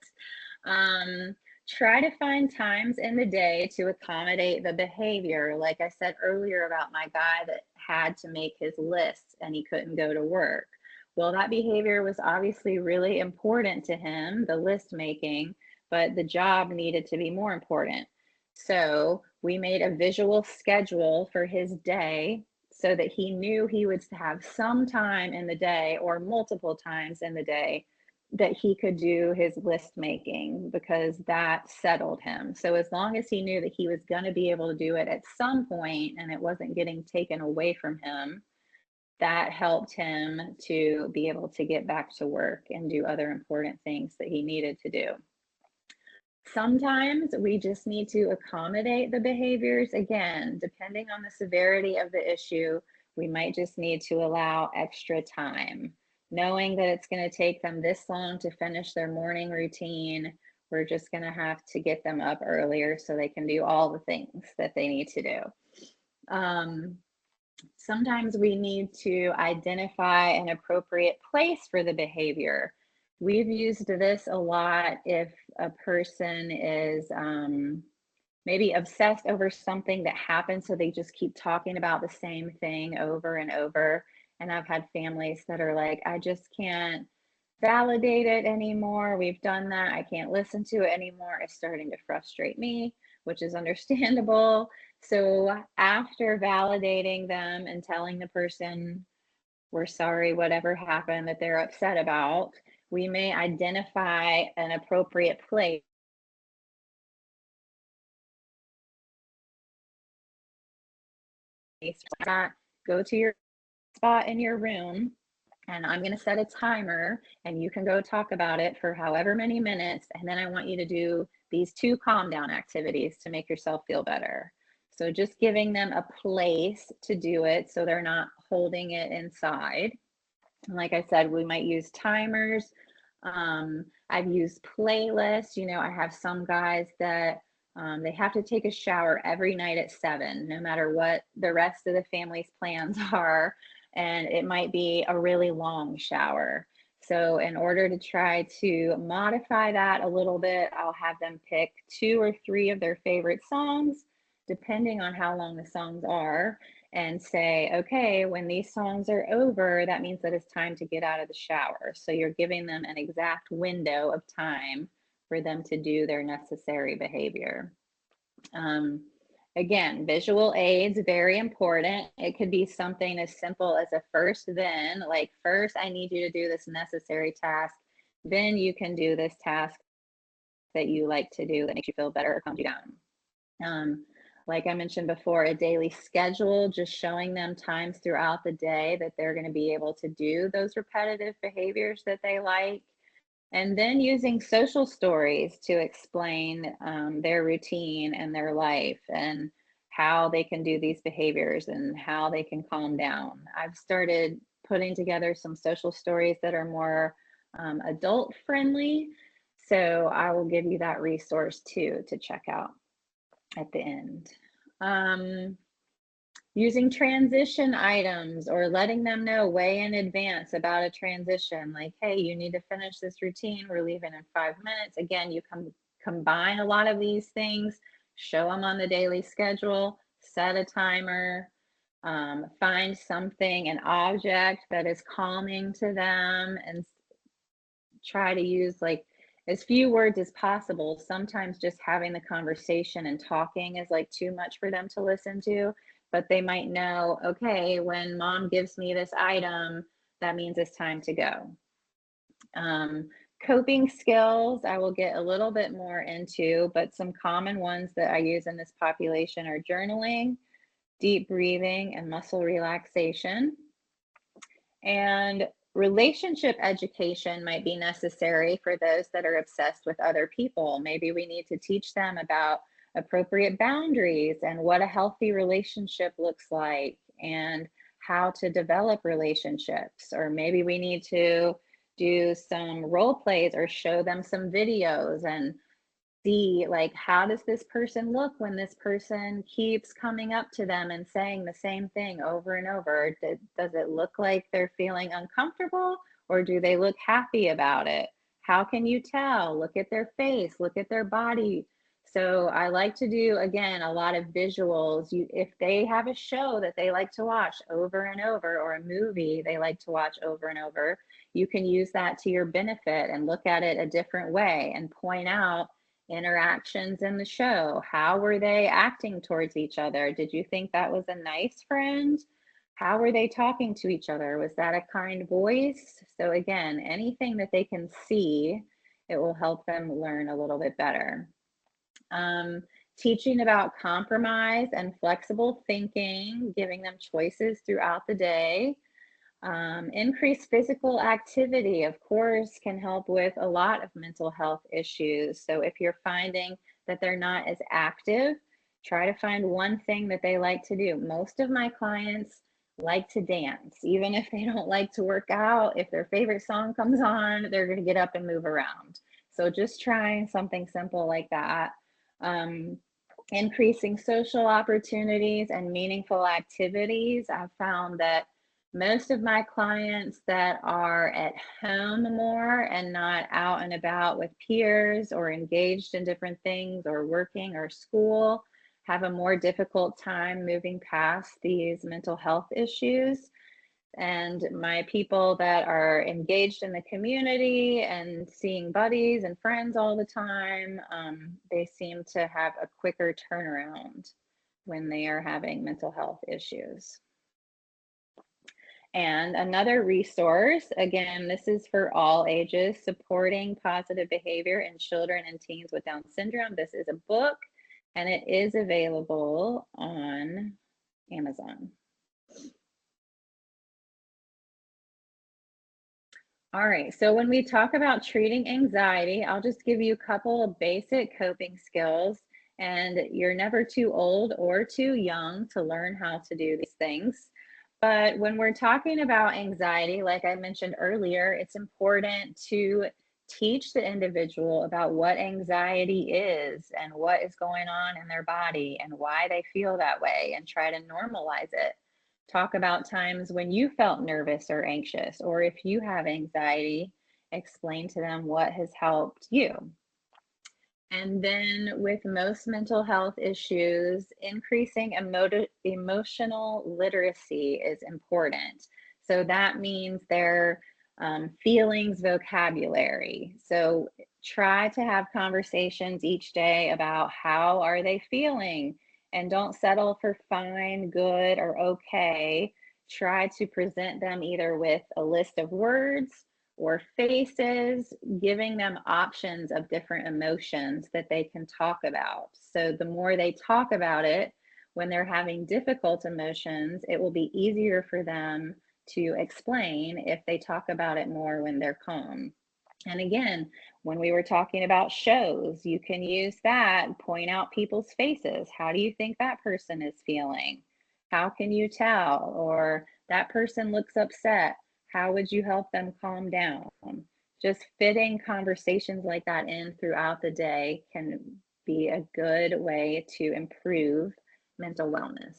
try to find times in the day to accommodate the behavior. Like I said earlier about my guy that had to make his lists and he couldn't go to work. Well, that behavior was obviously really important to him, the list making, but the job needed to be more important. So we made a visual schedule for his day so that he knew he would have some time in the day or multiple times in the day that he could do his list making, because that settled him. So as long as he knew that he was going to be able to do it at some point and it wasn't getting taken away from him, that helped him to be able to get back to work and do other important things that he needed to do. Sometimes we just need to accommodate the behaviors. Again, depending on the severity of the issue, we might just need to allow extra time. Knowing that it's going to take them this long to finish their morning routine, we're just going to have to get them up earlier so they can do all the things that they need to do. Sometimes we need to identify an appropriate place for the behavior. We've used this a lot if a person is maybe obsessed over something that happened, so they just keep talking about the same thing over and over. And I've had families that are like, I just can't validate it anymore. We've done that. I can't listen to it anymore. It's starting to frustrate me, which is understandable. So after validating them and telling the person, we're sorry, whatever happened that they're upset about, we may identify an appropriate place. Go to your spot in your room, and I'm going to set a timer, and you can go talk about it for however many minutes. And then I want you to do these 2 calm down activities to make yourself feel better. So just giving them a place to do it so they're not holding it inside. And like I said, we might use timers. I've used playlists. You know, I have some guys that they have to take a shower every night at 7, no matter what the rest of the family's plans are. And it might be a really long shower. So in order to try to modify that a little bit, I'll have them pick 2 or 3 of their favorite songs, depending on how long the songs are, and say, okay, when these songs are over, that means that it's time to get out of the shower. So you're giving them an exact window of time for them to do their necessary behavior. Again, visual aids, very important. It could be something as simple as a first then, like first I need you to do this necessary task, then you can do this task that you like to do that makes you feel better or calms you down. Like I mentioned before, a daily schedule, just showing them times throughout the day that they're going to be able to do those repetitive behaviors that they like. And then using social stories to explain their routine and their life and how they can do these behaviors and how they can calm down. I've started putting together some social stories that are more adult friendly. So I will give you that resource too to check out at the end. Using transition items or letting them know way in advance about a transition, like, hey, you need to finish this routine, we're leaving in 5 minutes. Again, you can combine a lot of these things, show them on the daily schedule, set a timer, find something, an object that is calming to them, and try to use like as few words as possible. Sometimes just having the conversation and talking is like too much for them to listen to, but they might know, okay, when mom gives me this item, that means it's time to go. Coping skills, I will get a little bit more into, but some common ones that I use in this population are journaling, deep breathing, and muscle relaxation. And relationship education might be necessary for those that are obsessed with other people. Maybe we need to teach them about appropriate boundaries and what a healthy relationship looks like and how to develop relationships. Or maybe we need to do some role plays or show them some videos and see, like, how does this person look when this person keeps coming up to them and saying the same thing over and over? Does it look like they're feeling uncomfortable, or do they look happy about it? How can you tell? Look at their face, look at their body. So I like to do, again, a lot of visuals. If they have a show that they like to watch over and over, or a movie they like to watch over and over, you can use that to your benefit and look at it a different way and point out interactions in the show. How were they acting towards each other? Did you think that was a nice friend? How were they talking to each other? Was that a kind voice? So again, anything that they can see, it will help them learn a little bit better. Teaching about compromise and flexible thinking, giving them choices throughout the day. Increased physical activity, of course, can help with a lot of mental health issues. So if you're finding that they're not as active, try to find one thing that they like to do. Most of my clients like to dance. Even if they don't like to work out, if their favorite song comes on, they're going to get up and move around. So just trying something simple like that. Increasing social opportunities and meaningful activities. I've found that most of my clients that are at home more and not out and about with peers or engaged in different things or working or school have a more difficult time moving past these mental health issues. And my people that are engaged in the community and seeing buddies and friends all the time, they seem to have a quicker turnaround when they are having mental health issues. And another resource, again, this is for all ages, Supporting Positive Behavior in Children and Teens with Down Syndrome. This is a book and it is available on Amazon. All right, so when we talk about treating anxiety, I'll just give you a couple of basic coping skills, and you're never too old or too young to learn how to do these things. But when we're talking about anxiety, like I mentioned earlier, it's important to teach the individual about what anxiety is and what is going on in their body and why they feel that way, and try to normalize it. Talk about times when you felt nervous or anxious, or if you have anxiety, explain to them what has helped you. And then with most mental health issues, increasing emotional literacy is important. So that means their feelings vocabulary. So try to have conversations each day about how are they feeling, and don't settle for fine, good, or okay. Try to present them either with a list of words or faces, giving them options of different emotions that they can talk about. So the more they talk about it when they're having difficult emotions, it will be easier for them to explain if they talk about it more when they're calm. And again, when we were talking about shows, you can use that, point out people's faces. How do you think that person is feeling? How can you tell? Or that person looks upset. How would you help them calm down? Just fitting conversations like that in throughout the day can be a good way to improve mental wellness.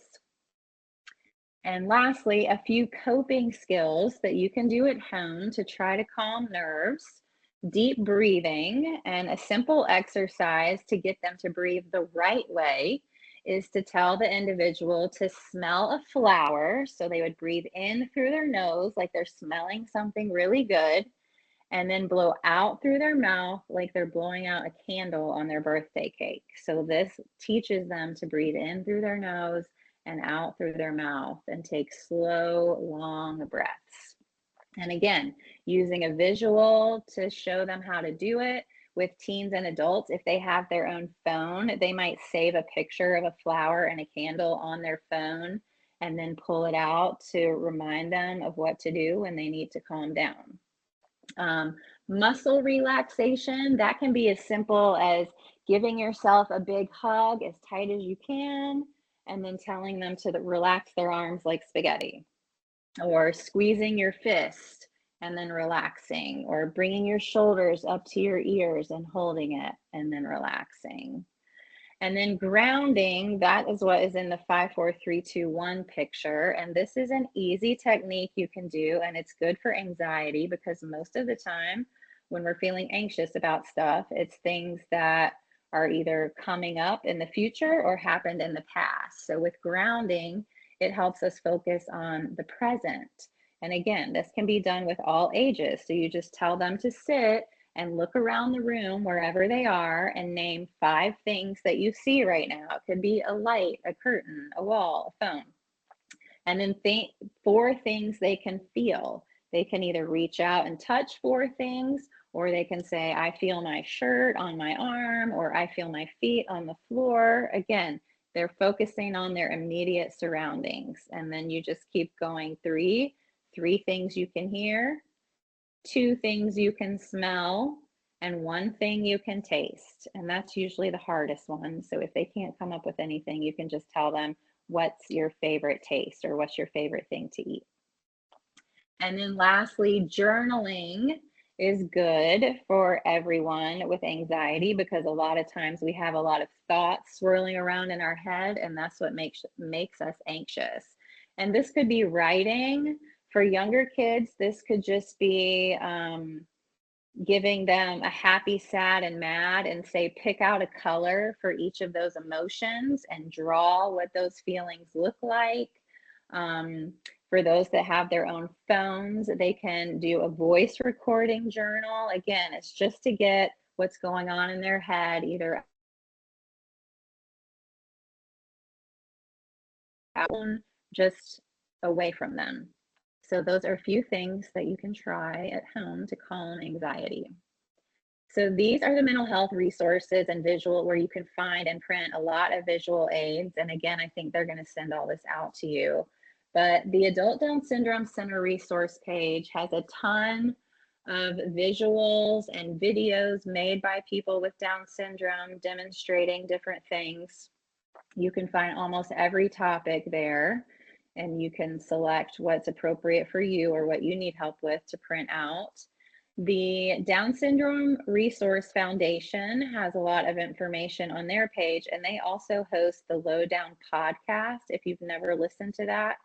And lastly, a few coping skills that you can do at home to try to calm nerves. Deep breathing, and a simple exercise to get them to breathe the right way is to tell the individual to smell a flower. So they would breathe in through their nose like they're smelling something really good, and then blow out through their mouth like they're blowing out a candle on their birthday cake. So this teaches them to breathe in through their nose and out through their mouth, and take slow, long breaths. And again, using a visual to show them how to do it. With teens and adults, if they have their own phone, they might save a picture of a flower and a candle on their phone and then pull it out to remind them of what to do when they need to calm down. Muscle relaxation, that can be as simple as giving yourself a big hug as tight as you can, and then telling them to relax their arms like spaghetti, or squeezing your fist and then relaxing, or bringing your shoulders up to your ears and holding it and then relaxing. And then grounding, that is what is in the 5, 4, 3, 2, 1 picture. And this is an easy technique you can do, and it's good for anxiety because most of the time when we're feeling anxious about stuff, it's things that are either coming up in the future or happened in the past. So with grounding, it helps us focus on the present. And again, this can be done with all ages. So you just tell them to sit and look around the room wherever they are and name 5 things that you see right now. It could be a light, a curtain, a wall, a phone. And then think 4 things they can feel. They can either reach out and touch 4 things, or they can say, I feel my shirt on my arm, or I feel my feet on the floor. Again, they're focusing on their immediate surroundings. And then you just keep going. 3 things you can hear, 2 things you can smell, and 1 thing you can taste. And that's usually the hardest one. So if they can't come up with anything, you can just tell them, what's your favorite taste, or what's your favorite thing to eat? And then lastly, journaling is good for everyone with anxiety, because a lot of times we have a lot of thoughts swirling around in our head, and that's what makes us anxious. And this could be writing. For younger kids, this could just be giving them a happy, sad, and mad, and say, pick out a color for each of those emotions and draw what those feelings look like. For those that have their own phones, they can do a voice recording journal. Again, it's just to get what's going on in their head either out, just away from them. So those are a few things that you can try at home to calm anxiety. So these are the mental health resources and visual, where you can find and print a lot of visual aids. And again, I think they're going to send all this out to you. But the Adult Down Syndrome Center resource page has a ton of visuals and videos made by people with Down syndrome demonstrating different things. You can find almost every topic there, and you can select what's appropriate for you or what you need help with to print out. The Down Syndrome Resource Foundation has a lot of information on their page, and they also host the Lowdown podcast. If you've never listened to that,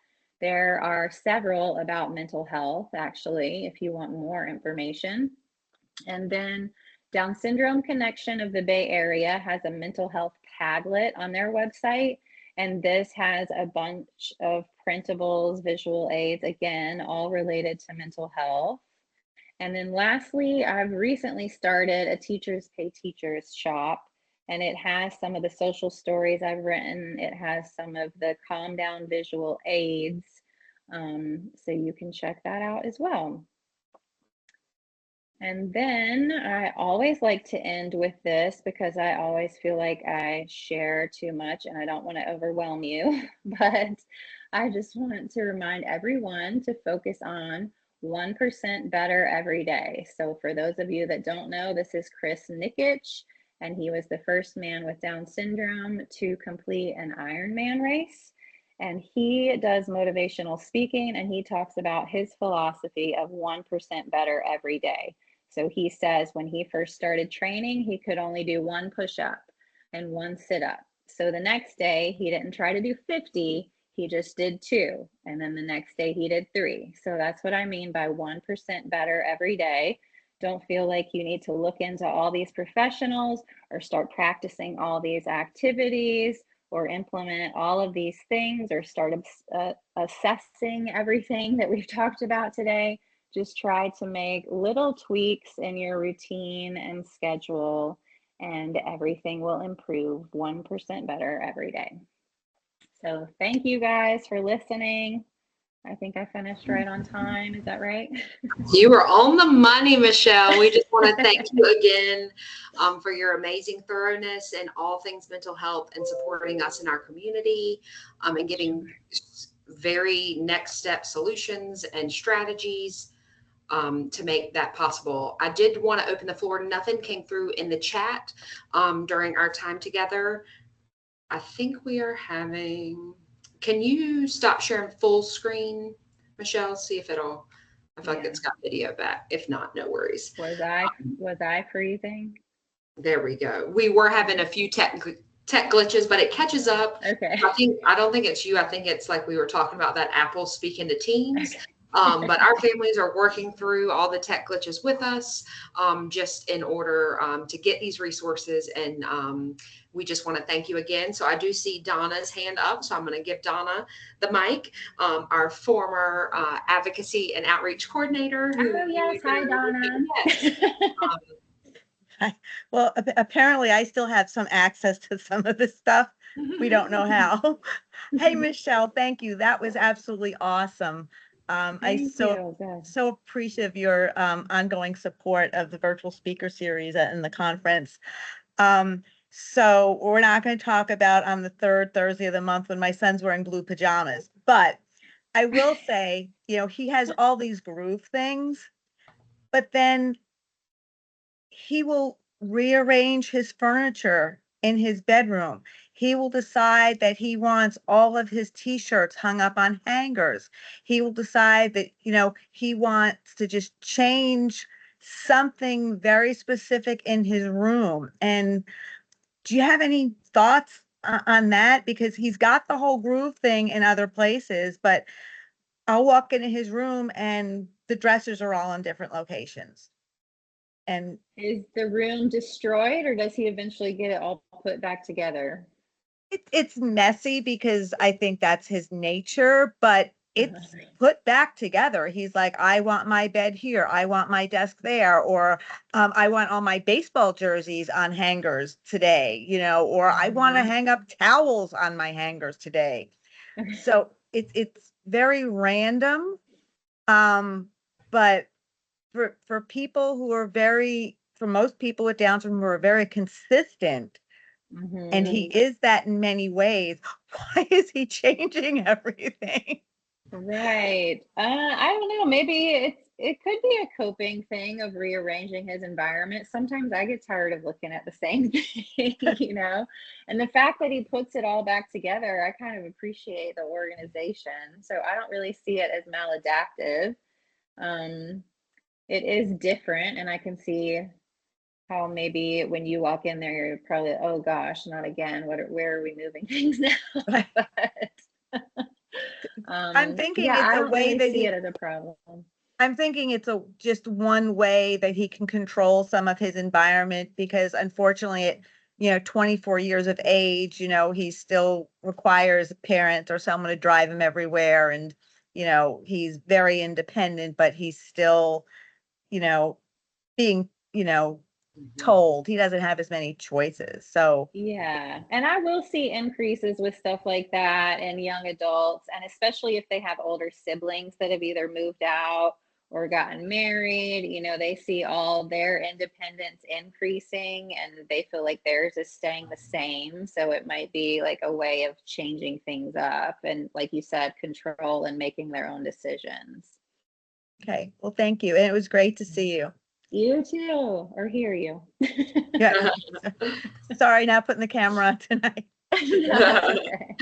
there are several about mental health, actually, if you want more information. And then Down Syndrome Connection of the Bay Area has a mental health Padlet on their website. And this has a bunch of printables, visual aids, again, all related to mental health. And then lastly, I've recently started a Teachers Pay Teachers shop, and it has some of the social stories I've written. It has some of the calm down visual aids. So you can check that out as well. And then I always like to end with this, because I always feel like I share too much and I don't want to overwhelm you, but I just want to remind everyone to focus on 1% better every day. So for those of you that don't know, this is Chris Nikich, and he was the first man with Down syndrome to complete an Ironman race. And he does motivational speaking, and he talks about his philosophy of 1% better every day. So he says when he first started training, he could only do 1 push-up and 1 sit-up. So the next day, he didn't try to do 50, he just did 2. And then the next day he did 3. So that's what I mean by 1% better every day. Don't feel like you need to look into all these professionals or start practicing all these activities or implement all of these things or start assessing everything that we've talked about today. Just try to make little tweaks in your routine and schedule, and everything will improve 1% better every day. So thank you guys for listening. I think I finished right on time. Is that right? You were on the money, Michele. We just want to thank you again for your amazing thoroughness in all things mental health and supporting us in our community and giving very next step solutions and strategies to make that possible. I did want to open the floor. Nothing came through in the chat during our time together. I think we are having, can you stop sharing full screen, Michele? See if it'll, I feel like it's got video back. If not, no worries. Was I freezing? There we go. We were having a few tech glitches, but it catches up. Okay. I don't think it's you. I think it's like we were talking about that Apple speaking to Teams. Okay. But our families are working through all the tech glitches with us just in order to get these resources. And we just want to thank you again. So I do see Donna's hand up. So I'm going to give Donna the mic, our former advocacy and outreach coordinator. Oh, yes. Hi, Donna. Yes. Well, apparently I still have some access to some of this stuff. We don't know how. Hey, Michele, thank you. That was absolutely awesome. I'm so appreciative of your ongoing support of the virtual speaker series and the conference. So we're not going to talk about on the 3rd Thursday of the month when my son's wearing blue pajamas, but I will say, you know, he has all these groove things, but then he will rearrange his furniture in his bedroom. He will decide that he wants all of his t-shirts hung up on hangers. He will decide that, you know, he wants to just change something very specific in his room. And do you have any thoughts on that? Because he's got the whole groove thing in other places, but I'll walk into his room and the dressers are all in different locations. And is the room destroyed, or does he eventually get it all put back together? it's messy because I think that's his nature, but it's put back together. He's like, I want my bed here. I want my desk there. Or I want all my baseball jerseys on hangers today, or I want to hang up towels on my hangers today. So it's very random. But for people who are for most people with Down syndrome who are very consistent, and he is that in many ways, why is he changing everything? Right. I don't know. Maybe it could be a coping thing of rearranging his environment. Sometimes I get tired of looking at the same thing, and the fact that he puts it all back together, I kind of appreciate the organization. So I don't really see it as maladaptive. It is different, and I can see how maybe when you walk in there, you're probably, oh gosh, not again. Where are we moving things now? But I'm thinking yeah, I it's a don't way really that see it as a problem. I'm thinking it's just one way that he can control some of his environment, because unfortunately at 24 years of age, he still requires a parent or someone to drive him everywhere. And, he's very independent, but he's still, being, told he doesn't have as many choices. So Yeah, and I will see increases with stuff like that in young adults, and especially if they have older siblings that have either moved out or gotten married, they see all their independence increasing and they feel like theirs is staying the same. So it might be like a way of changing things up and, like you said, control and making their own decisions. okay, well, thank you, and it was great to see you. You too, or hear you. Yeah. Sorry, not putting the camera on tonight. Okay.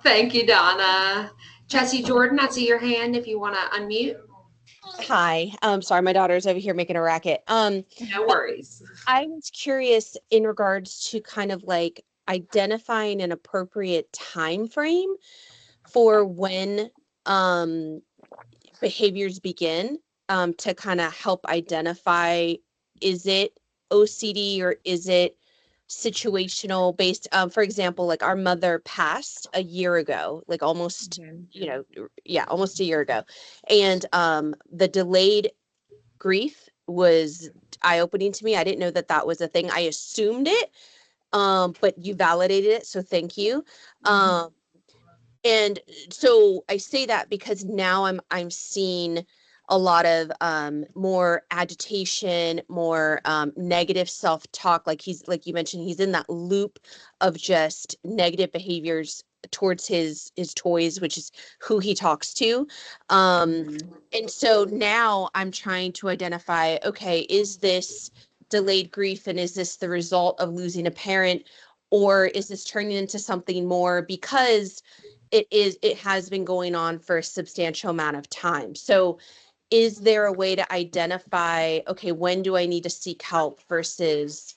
Thank you, Donna. Jesse Jordan, I see your hand if you want to unmute. Hi. Sorry, my daughter's over here making a racket. No worries. I was curious in regards to kind of like identifying an appropriate time frame for when behaviors begin, to kind of help identify, is it OCD or is it situational based? For example, like our mother passed a year ago, like almost, almost a year ago. And the delayed grief was eye-opening to me. I didn't know that that was a thing. I assumed it, but you validated it, so thank you. And so I say that because now I'm seeing a lot of more agitation, more negative self-talk. Like like you mentioned, he's in that loop of just negative behaviors towards his toys, which is who he talks to. And so now I'm trying to identify, okay, is this delayed grief, and is this the result of losing a parent, or is this turning into something more because it has been going on for a substantial amount of time? So is there a way to identify, okay, when do I need to seek help versus,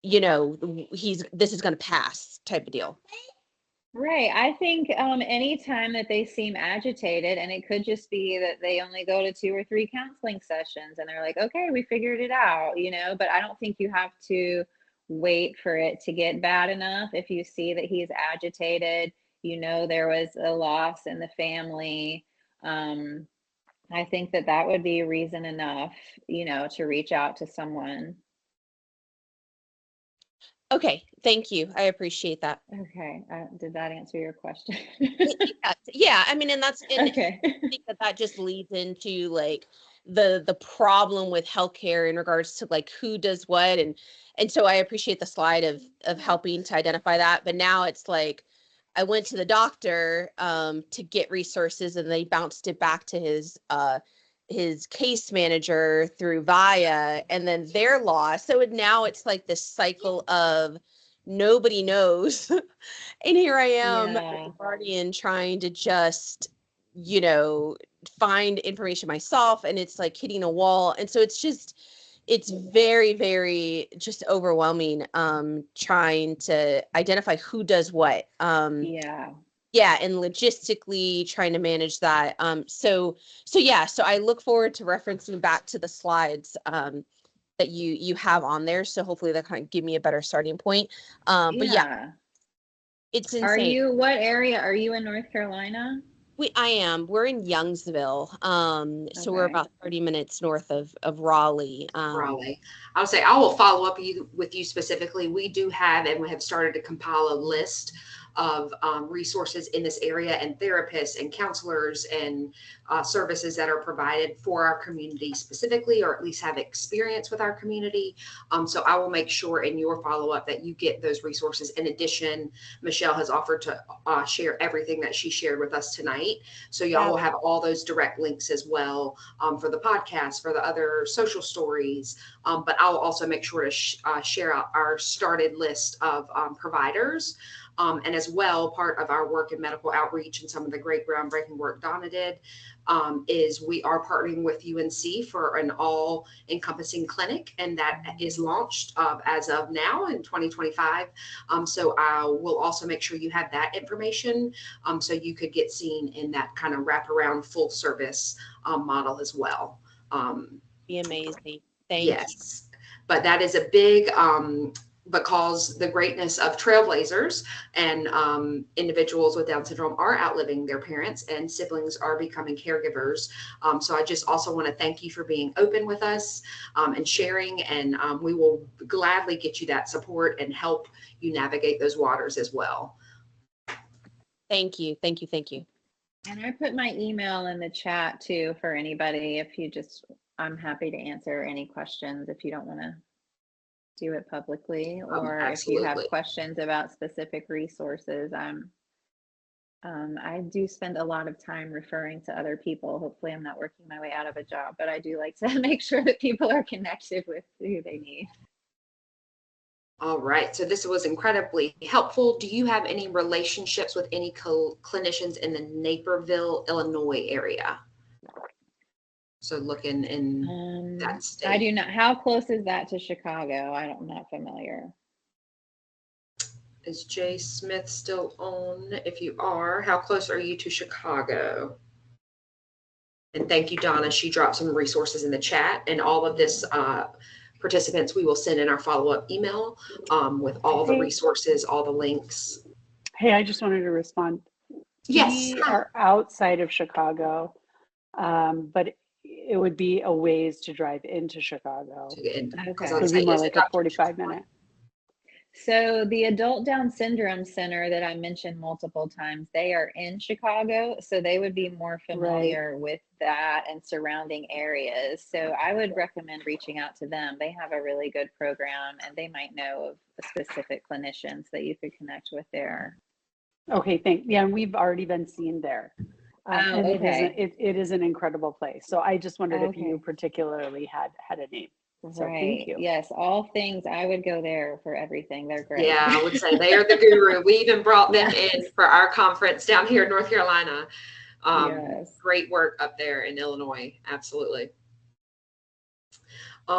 this is going to pass type of deal? Right. I think anytime that they seem agitated, and it could just be that they only go to 2 or 3 counseling sessions and they're like, okay, we figured it out, but I don't think you have to wait for it to get bad enough. If you see that he's agitated, there was a loss in the family. I think that would be reason enough, to reach out to someone. Okay, thank you. I appreciate that. Okay, did that answer your question? Yeah, I mean, and okay. I think that just leads into like the problem with healthcare in regards to like who does what, and so I appreciate the slide of helping to identify that. But now it's like I went to the doctor to get resources, and they bounced it back to his case manager through VIA, and then their law. So now it's like this cycle of nobody knows. And here I am, guardian, trying to just, find information myself, and it's like hitting a wall. And so it's very, very just overwhelming, trying to identify who does what. Yeah, and logistically trying to manage that. So I look forward to referencing back to the slides that you have on there. So hopefully that kind of give me a better starting point. But yeah, it's insane. What area are you in, North Carolina? We're in Youngsville. So we're about 30 minutes north of Raleigh. Raleigh. I'll say I will follow up with you specifically. We do have, and we have started to compile a list of resources in this area, and therapists and counselors and services that are provided for our community specifically, or at least have experience with our community. So I will make sure in your follow-up that you get those resources. In addition, Michele has offered to share everything that she shared with us tonight. So y'all will have all those direct links as well for the podcast, for the other social stories. But I'll also make sure to share out our started list of providers. And as well, part of our work in medical outreach and some of the great groundbreaking work Donna did is we are partnering with UNC for an all-encompassing clinic, and that is launched as of now in 2025. So I will also make sure you have that information so you could get seen in that kind of wraparound full service model as well. Be amazing. Thank you. Yes, but that is a big because the greatness of trailblazers and individuals with Down syndrome are outliving their parents, and siblings are becoming caregivers. So I just also want to thank you for being open with us and sharing, and we will gladly get you that support and help you navigate those waters as well. Thank you. Thank you. Thank you. And I put my email in the chat too for anybody. I'm happy to answer any questions if you don't want to do it publicly, or if you have questions about specific resources. I do spend a lot of time referring to other people. Hopefully I'm not working my way out of a job, but I do like to make sure that people are connected with who they need. All right, so this was incredibly helpful. Do you have any relationships with any clinicians in the Naperville, Illinois area? So looking in that state. I do not. How close is that to Chicago? I'm not familiar. Is Jay Smith still on? If you are, how close are you to Chicago? And thank you, Donna. She dropped some resources in the chat, and all of this participants we will send in our follow-up email with all the resources, all the links. Hey, I just wanted to respond. Yes. We are outside of Chicago, but it would be a ways to drive into Chicago. Okay. It would be more like a 45-minute. So the Adult Down Syndrome Center that I mentioned multiple times, they are in Chicago, so they would be more familiar with that and surrounding areas. So I would recommend reaching out to them. They have a really good program, and they might know of specific clinicians that you could connect with there. Okay, yeah, we've already been seen there. And it is an incredible place. So I just wondered if you particularly had a name. So thank you. Yes, all things. I would go there for everything. They're great. Yeah, I would say they are the guru. We even brought them in for our conference down here in North Carolina. Great work up there in Illinois. Absolutely.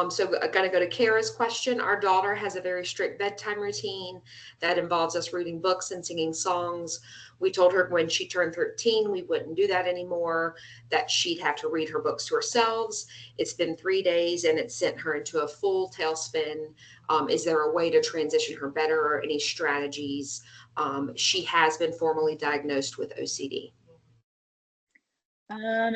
So I got to go to Kara's question. Our daughter has a very strict bedtime routine that involves us reading books and singing songs. We told her when she turned 13, we wouldn't do that anymore, that she'd have to read her books to ourselves. It's been 3 days and it sent her into a full tailspin. Is there a way to transition her better, or any strategies? She has been formally diagnosed with OCD.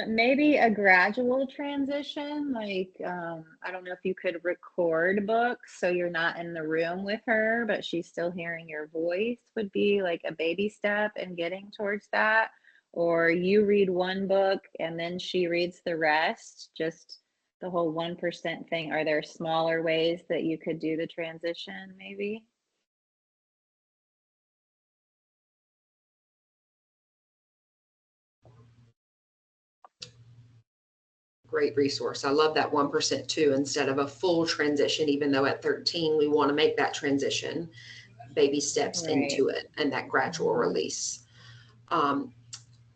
Maybe a gradual transition. Like, I don't know if you could record books so you're not in the room with her, but she's still hearing your voice, would be like a baby step in getting towards that. Or you read one book and then she reads the rest, just the whole 1% thing. Are there smaller ways that you could do the transition maybe? Great resource. I love that 1% too, instead of a full transition, even though at 13 we want to make that transition, baby steps into it and that gradual release.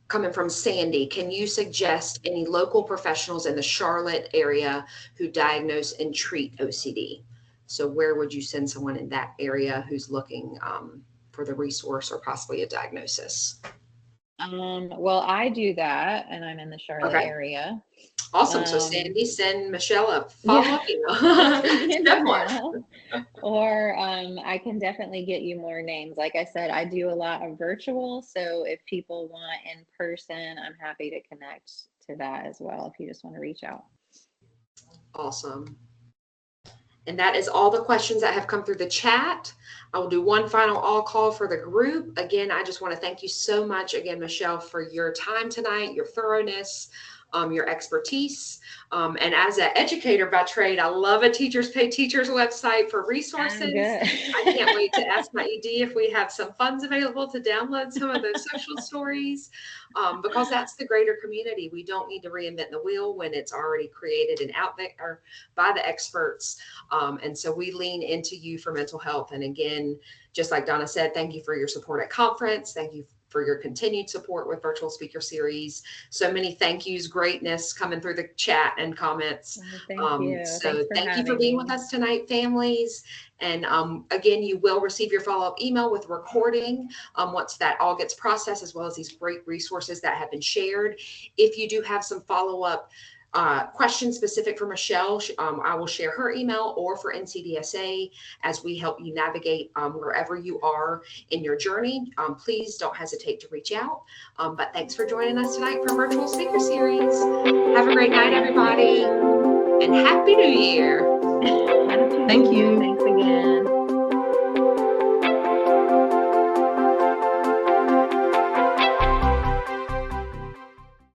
coming from Sandy, can you suggest any local professionals in the Charlotte area who diagnose and treat OCD? So where would you send someone in that area who's looking for the resource or possibly a diagnosis? Well, I do that, and I'm in the Charlotte area. Awesome. So Sandy, send Michele a follow-up email. Or I can definitely get you more names. Like I said, I do a lot of virtual. So if people want in person, I'm happy to connect to that as well if you just want to reach out. Awesome. And that is all the questions that have come through the chat. I will do one final all call for the group. Again, I just want to thank you so much again, Michele, for your time tonight, your thoroughness, your expertise. And as an educator by trade, I love a Teachers Pay Teachers website for resources. I can't wait to ask my ED if we have some funds available to download some of those social stories, because that's the greater community. We don't need to reinvent the wheel when it's already created and out there by the experts. And so we lean into you for mental health. And again, just like Donna said, thank you for your support at conference. Thank you for your continued support with virtual speaker series. So many thank yous, greatness coming through the chat and comments. Thank you. So thank you for being with us tonight, families. And again, you will receive your follow-up email with recording once that all gets processed, as well as these great resources that have been shared. If you do have some follow-up questions specific for Michele, I will share her email, or for NCDSA, as we help you navigate wherever you are in your journey. Please don't hesitate to reach out. But thanks for joining us tonight for Virtual Speaker Series. Have a great night, everybody, and Happy New Year. Thank you. Thanks again.